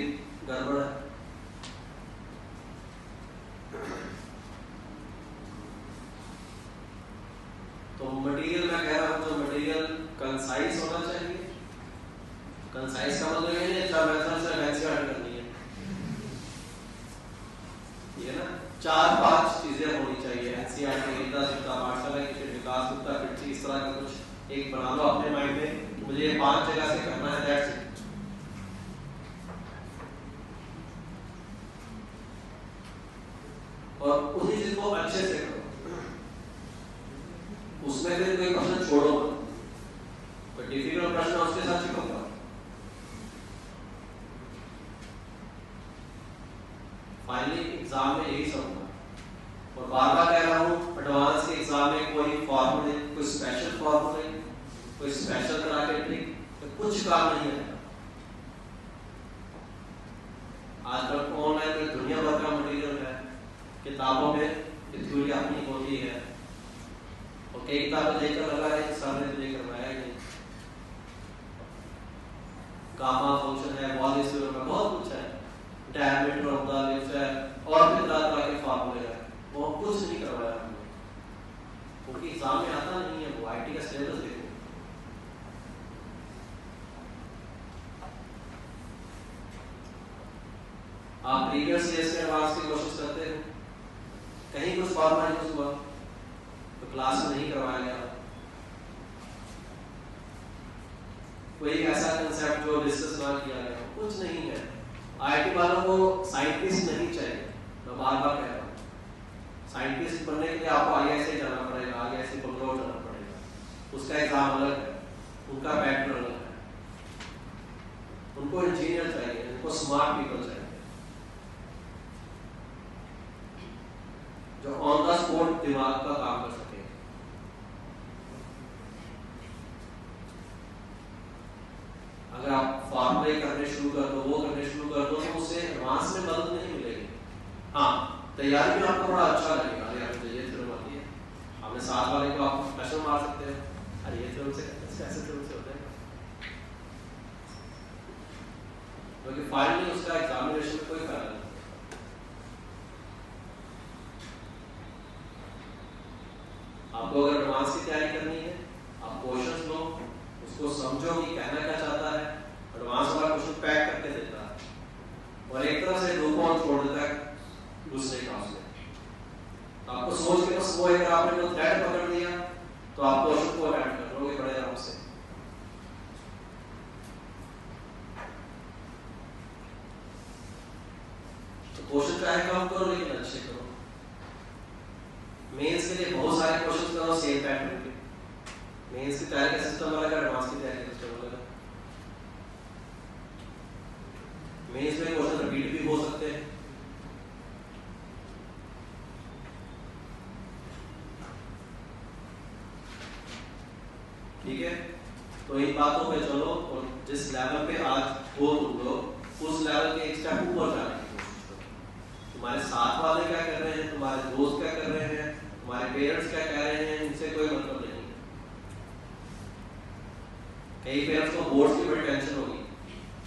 गड़बड़ है। तो मटेरियल मैं कह रहा हूं, तो मटेरियल कंसाइज होना चाहिए। कंसाइज का मतलब ये नहीं अच्छा मैथड से एनसीईआरटी करनी है, ठीक है ना, 4-5 चीजें होनी चाहिए। एनसीईआरटी इतना जितना पाठशाला की फिर विकास उतना फिर इस तरह का कुछ एक बना लो अपने माइंड में, मुझे ये 5 जगह से करना है, दैट्स इट। और उसी चीज को अच्छे से करो, उसमें फिर कोई प्रश्न छोड़ो मत, कोई डिफिकल्ट प्रश्न उसके साथ चिपका। फाइनली एग्जाम में यही सब होगा, और बार बार कह रहा हूँ एडवांस के एग्जाम में कोई फॉर्मूले, कोई स्पेशल फॉर्मूले, कोई स्पेशल तरह के ट्रिक तो कुछ काम नहीं है। आजकल ऑनलाइन में दुनिया भर का मटेरियल है, किताबों में थ्योरी अपनी होती है, और कई किताबें लेकर लगा है सर ने तो लेकर बनाया नहीं। गामा फंक्शन है, वॉलेस थ्योरम है, बहुत कुछ है, डायमीटर ऑफ द लिफ्ट है, और भी तरह के फार्मूले हैं, वो कुछ नहीं करवाया हमने, क्योंकि एग्जाम में आता नहीं है। वो आईटी का सिलेबस देखो, आप प्रीवियस ईयर से एडवांस की कोशिश करते हो, कहीं कुछ फॉर्मूला यूज हुआ तो क्लास में नहीं करवाया गया, कोई ऐसा कंसेप्ट जो डिस्कस ना किया गया, कुछ नहीं है। आईटी वालों को साइंटिस्ट नहीं चाहिए, मैं बार बार कह रहा हूँ। साइंटिस्ट बनने के लिए आपको आईआईएससी जाना पड़ेगा, आईआईएससी बंगलौर जाना पड़ेगा, उसका एग्जाम अलग है, उनका पैटर्न अलग है। उनको इंजीनियर चाहिए, उनको स्मार्ट पीपल चाहिए। जो ऑन द स्पॉट दिमाग का काम कर सके। अगर आप फॉर्मूले करने शुरू कर दो, वो करने शुरू कर दो, तो उससे एडवांस में मदद नहीं मिलेगी। हाँ, तैयारी में आपको बड़ा अच्छा लगेगा, अरे यार मुझे ये थ्योरम आती है, आपने साथ वाले को आप प्रश्न मार सकते हैं, अरे ये थ्योरम से ऐसे थ्योरम से होता है, क्योंकि फाइनली उसका एग्जामिनेशन में कोई फायदा नहीं। आपको अगर एडवांस की तैयारी करनी है, आप क्वेश्चंस लो, उसको समझो कि कहना क्या चाहता है, एडवांस वाला क्वेश्चन पैक करके देता है और एक तरह से 2 पॉइंट छोड़ देता है दूसरे काम से। आपको सोच के बस वो अगर आपने वो थ्रेड पकड़ लिया तो आप क्वेश्चन को अटेम्प्ट कर लोगे बड़े आराम से। तो क्वेश्चन चाहे कम करो लेकिन अच्छे करो। मेंस के लिए बहुत सारे क्वेश्चन करो सेम पैटर्न के। मेंस की तैयारी का सिस्टम अलग है, एडवांस की तैयारी का सिस्टम अलग है। मेंस में क्वेश्चन रिपीट भी हो सकते हैं। ठीक है, तो इन बातों पे चलो और जिस लेवल पे आज हो तुम लोग उस लेवल के एक स्टेप ऊपर जाने की कोशिश करो। तुम्हारे साथ वाले क्या कर रहे हैं, तुम्हारे दोस्त क्या कर रहे हैं, तुम्हारे पेरेंट्स क्या कह रहे हैं, इनसे कोई मतलब नहीं है। कई पेरेंट्स को बोर्ड्स की बड़ी टेंशन होगी,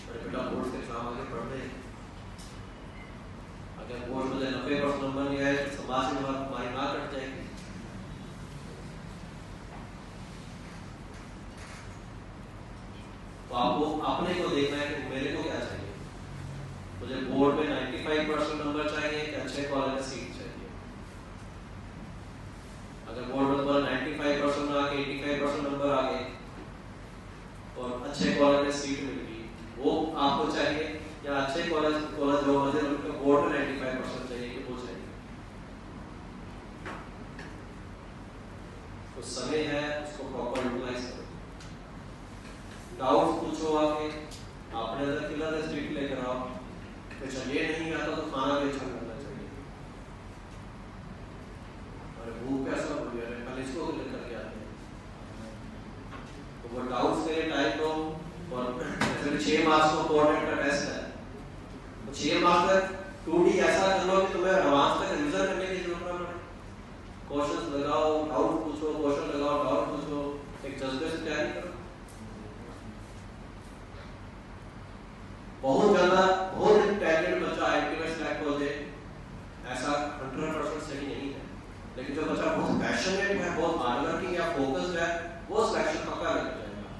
अरे बेटा बोर्ड्स के एग्जाम आगे पढ़ रहे हैं, अगर बोर्ड में 90% नंबर नहीं आए तो समाज में हमारी ना कट जाएगी। तो आपको अपने को देखना है कि मेरे को क्या चाहिए। मुझे बोर्ड में 95% नंबर चाहिए कि अच्छे कॉलेज में सीट चाहिए। अगर बोर्ड में तुम्हारा 95% में आके 85% नंबर आ गए और अच्छे कॉलेज में सीट मिल गई, वो आपको चाहिए या अच्छे कॉलेज जो मुझे बोर्ड में 95% चाहिए कि वो चाहिए। तो समय है उसको प्रॉपर यूटिलाइज करो। डाउट पूछो आके, आपने अगर क्लियर स्ट्रीट लेकर आओ, तो चलिए नहीं आता तो खाना भी अच्छा करना चाहिए। अरे भूख कैसा हो गया है, कल इसको क्लियर करके आते हैं। तो वो डाउट्स के लिए टाइम दो। और जैसे 6 मार्क्स को कोऑर्डिनेट का टेस्ट है, तो 6 मार्क्स तक 2D ऐसा कर लो कि तुम्हें एडवांस तक रिवीजन करने की जरूरत ना पड़े। क्वेश्चंस लगाओ, डाउट पूछो, क्वेश्चन लगाओ, डाउट पूछो, एक जज्बे से तैयारी करो। बहुत टैलेंटेड बच्चा आईटी में सिलेक्ट हो जाए ऐसा 100% सही नहीं है, लेकिन जो बच्चा बहुत पैशनेट है, बहुत हार्डवर्किंग है, फोकस्ड है, वो सिलेक्शन पक्का लेकर जाएगा।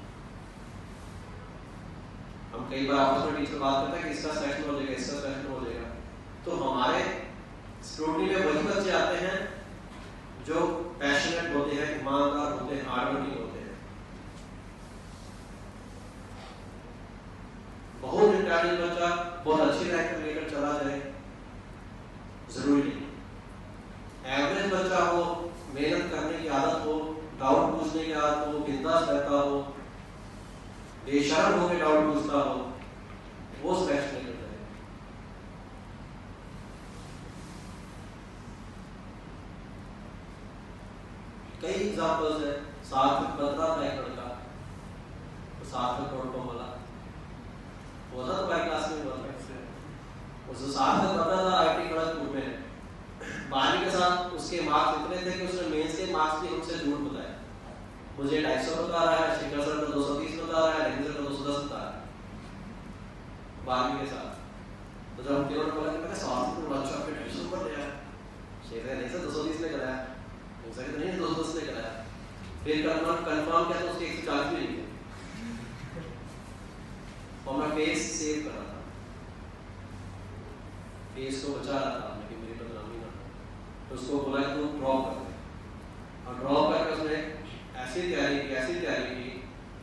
हम कई बार आपस में टीचर बात करते हैं कि इसका सिलेक्शन हो जाएगा, इसका सिलेक्शन हो जाएगा, तो हमारे स्क्रूटनी में वही बच्चे आते हैं जो पैशनेट होते हैं, ईमानदार होते हैं, हार्डवर्किंग होते हैं। बहुत इंटेलिजेंट बच्चा बहुत अच्छी रैंक लेकर चला जाए जरूरी नहीं। एवरेज बच्चा हो, मेहनत करने की आदत हो, डाउट पूछने की आदत हो, बिंदास रहता हो, बेशर्म होकर डाउट पूछता हो, वो सिलेक्शन नहीं करता है। कई एग्जांपल्स है। सार्थक बदला था एक लड़का, तो सार्थक डॉट कॉम वाला वो था, तो बाई क्लास में हुआ था। उसको सार्थक बदला था आईटी खड़गपुर में। 12वीं के साथ उसके मार्क्स इतने थे कि उसने मेंस के मार्क्स भी हमसे झूठ बताया। मुझे 250 बता रहा है, शिखर सर का 230 बता रहा है, रविंद्र का 210 बता रहा है 12वीं के साथ। तो जब हम केवल बोला कि मैंने सार्थक को अच्छा पे 250 नंबर दिया है, शेखर नहीं सर 230 लेकर आया, दूसरा नहीं 210 लेकर आया। फिर कंफर्म किया तो उसके 140 भी नहीं थे। और मैं फेस सेव कर रहा था, फेस को बचा रहा था लेकिन मेरी बदनामी ना हो। तो उसको बोला कि तू ड्रॉप कर दे, और ड्रॉप करके उसने ऐसी तैयारी की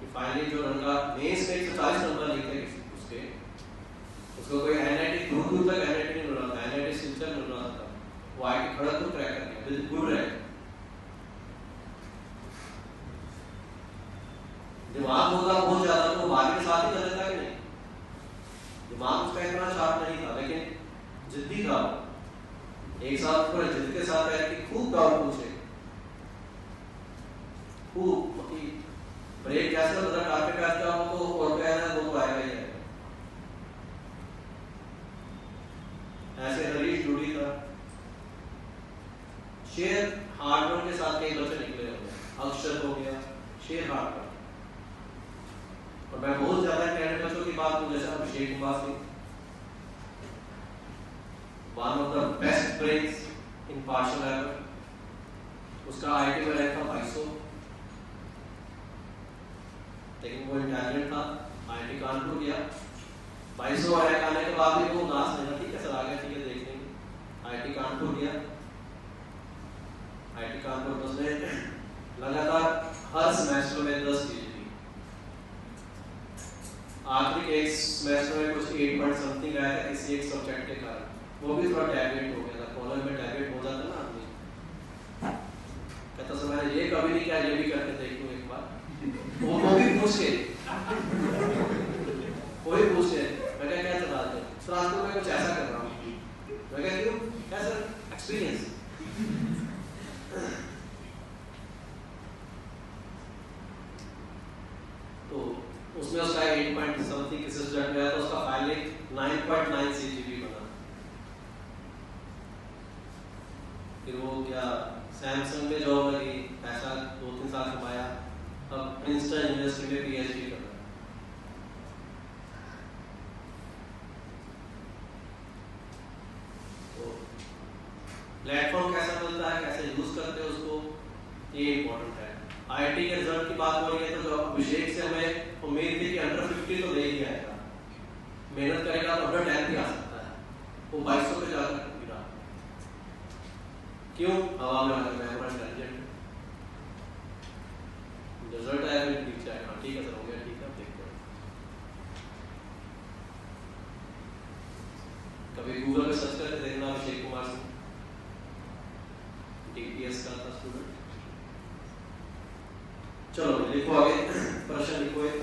कि फाइनली जो लड़का मेंस में 140 नंबर लिए थे उसको कोई एनआईटी दूर तक एनआईटी नहीं मिल रहा था, एनआईटी सिलचर मिल रहा था, वो आईटी खड़गपुर क्रैक कर गया विद गुड रैंक। दिमाग होगा बहुत ज्यादा तो बाकी के साथ ही कर लेता कि नहीं, दिमाग उसका इतना शार्प नहीं था लेकिन जिद्दी था। एक साथ पूरे जिद के साथ है कि खूब डाउट पूछे, खूब ब्रेक कैसे होता है, कार्पेट काट का हो तो और क्या है वो तो आएगा ही आएगा। ऐसे हरीश डूडी था, शेर हार्डवर्क के साथ कई बच्चे निकले होंगे, अक्षर हो गया, शेर हार्डवर्क। और मैं बहुत ज्यादा टैलेंट बच्चों की बात करूं, जैसे Abhishek Kumar Singh, one of the best brains in partial error, उसका आईटी में रैंक था 2200, लेकिन वो इंटेलिजेंट था, आईटी कानपुर गया, 2200 रैंक आने के बाद भी वो उदास नहीं था, ठीक है सर आ गया, ठीक है देख लेंगे। आईटी कानपुर गया, आईटी कानपुर में उसने लगातार हर सेमेस्टर में 10 जीपी, आखिरी एक सेमेस्टर में कुछ 8 पॉइंट समथिंग आया था किसी एक सब्जेक्ट के कारण, वो भी थोड़ा टैबलेट हो गया था, कॉलेज में टैबलेट हो जाता ना आदमी, कहता सर मैंने ये कभी नहीं किया, ये भी करके देखूं एक बार, वो भी पूछ के कोई पूछ के मैं क्या चला रहे सर आज तो मैं कुछ ऐसा कर रहा हूँ, मैं क्या क्यों क्या सर एक्सपीरियंस। तो उसमें उसका 8 पॉइंट समथिंग किसी सब्जेक्ट में आया तो उसका फाइनली 9.9 सीजीपी बना। फिर वो क्या सैमसंग में जॉब लगी, पैसा 2-3 साल कमाया, अब प्रिंसटन यूनिवर्सिटी में पीएचडी कर रहा है। तो प्लेटफॉर्म कैसा मिलता है, कैसे यूज करते हैं उसको, ये इम्पोर्टेंट है। आईआईटी के रिजल्ट की बात हो रही है तो जो अभिषेक से हमें उम्मीद थी कि अंडर 50 तो ले ही आएगा, मेहनत करेगा तो अंडर 10 भी आ सकता है, वो 2200 पे जाकर गिरा। क्यों? हवा में आकर मैं इंटेलिजेंट, रिजल्ट आया फिर ठीक है, हाँ ठीक है सर हो गया, ठीक है देखते हैं। कभी गूगल पे सर्च करके देखना अभिषेक कुमार सिंह, डीपीएस का था स्टूडेंट। चलो लिखो आगे, प्रश्न लिखो एक।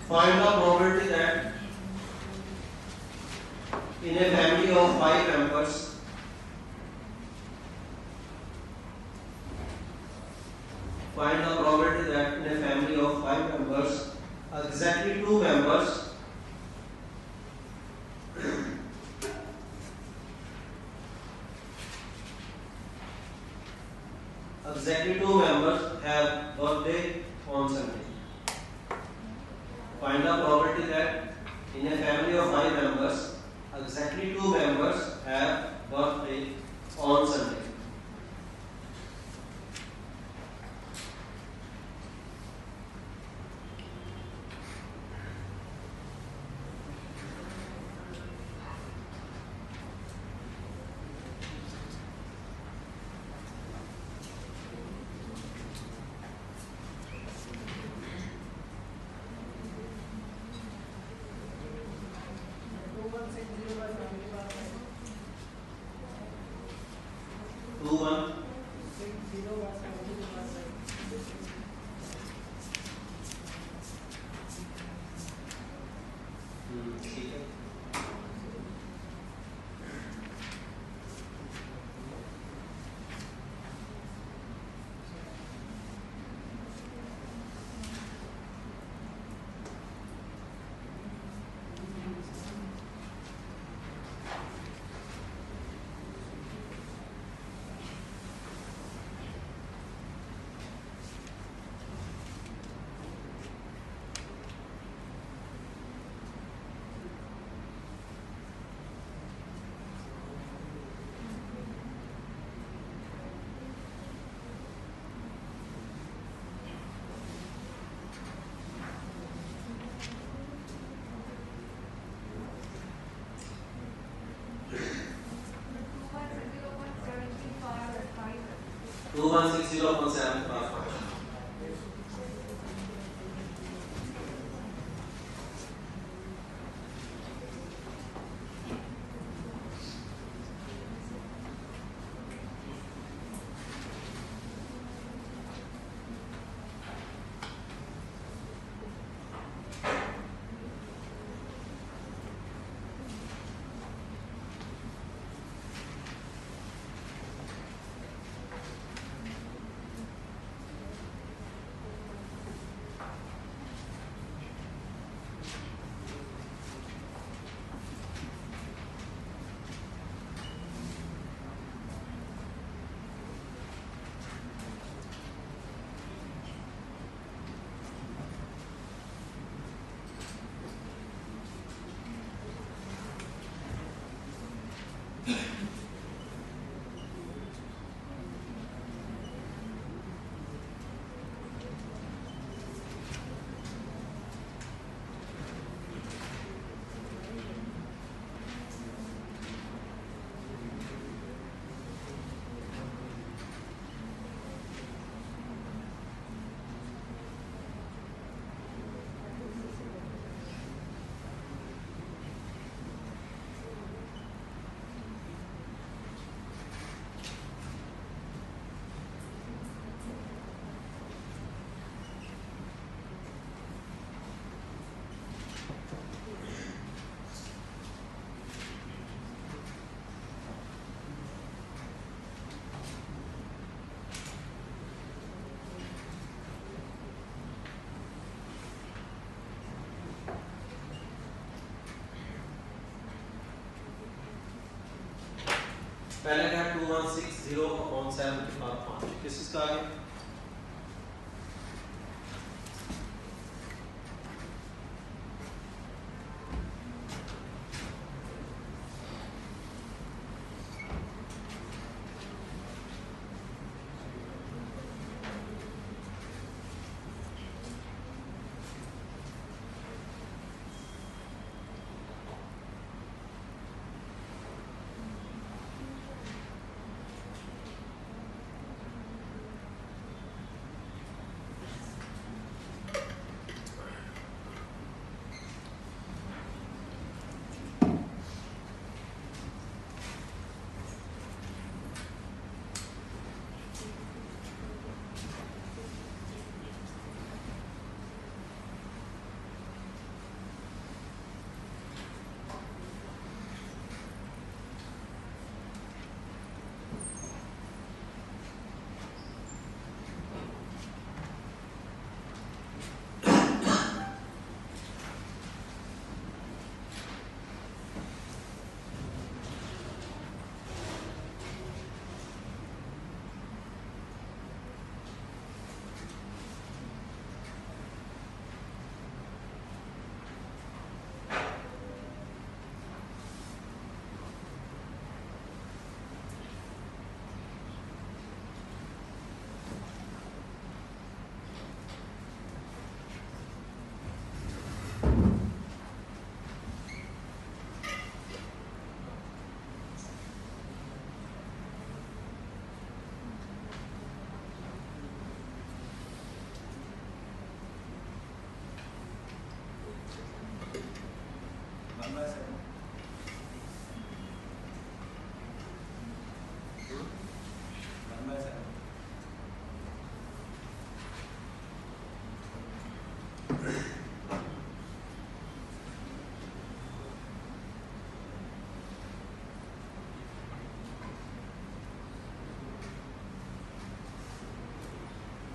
Find the probability that in a family of 5 members, find the probability that in a family of 5 members, exactly 2 members have birthday on Sunday. Find the probability that in a family of 5 members, exactly 2 members have birthday on Sunday. 2160 upon 7 plus 5. पहले का 2160 upon 7 के बाद 5 किस इसका आगे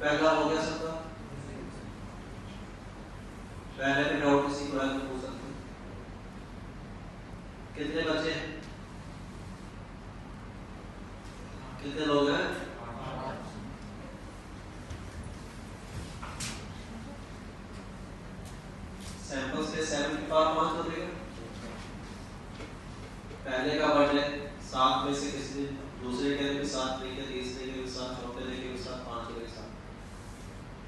पहला हो गया सबका पहले में डाउट किसी को आगे पूछ सकते हैं कितने बचे कितने लोग हैं सैंपल्स के 7 के बाद 5 बचेगा पहले का बर्थडे 7 में से किसी दिन दूसरे के भी 7 लेके तीसरे के भी 7 चौथे लेके भी 7 पांचवे के 7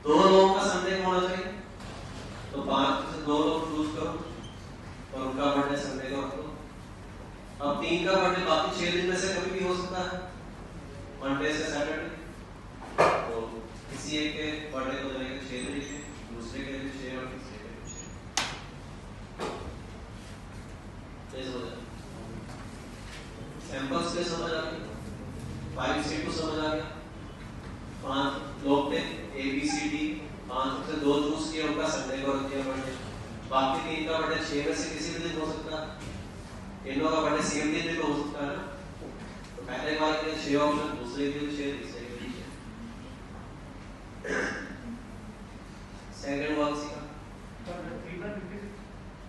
दो लोगों का संडे होना चाहिए तो 5 से 2 लोग चूज करो और उनका बर्थडे संडे को रखो अब 3 का बर्थडे बाकी 6 दिन में से कभी भी हो सकता है मंडे से सैटरडे किसी एक के बर्थडे को देने के 6 तरीके, दूसरे के भी 6 और तीसरे के भी 6। सैंपल्स के समझ आ गया, 5C2 समझ आ गया। 5 लोग थे ABCD, 5 में से 2 चूज किए, उनका संडे को रख दिया बर्थडे। बाकी 3 का बर्थडे 6 में से किसी भी दिन हो सकता है। इनों का बर्थडे सेम दिन भी हो सकता है ना। तो पहले बार के 6 ऑप्शन, दूसरे के लिए 6, तीसरे के लिए 6। सेकंड वर्क सीखा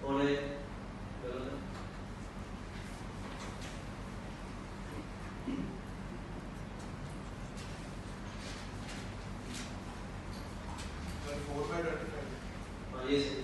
होने चलो ना। हाँ ये सही।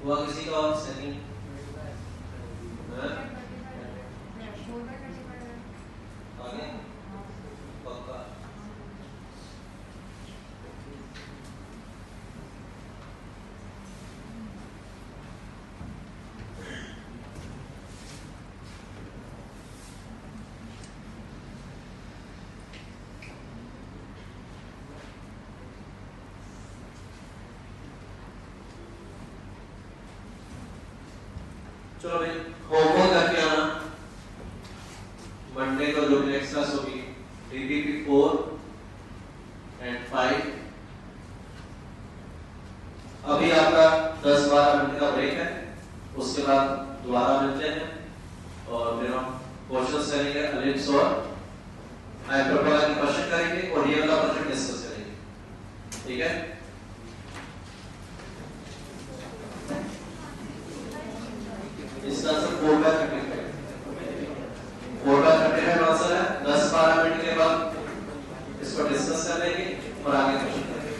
हुआ किसी का और सेकंड आगे पक्का चलो भाई होमवर्क करके आना मंडे को जो नेक्स्ट क्लास होगी डीपीपी 4 एंड 5 अभी आपका 10-12 मिनट का ब्रेक है उसके बाद दोबारा मिलते हैं और फिर हम क्वेश्चंस करेंगे एलिप्स और हाइपरबोला के क्वेश्चन करेंगे और ये वाला क्वेश्चन डिस्कस करेंगे ठीक है इसका आंसर 4/35 है 4/35 आंसर है 10-12 मिनट के बाद इसको डिस्कस कर लेंगे और आगे क्वेश्चन करेंगे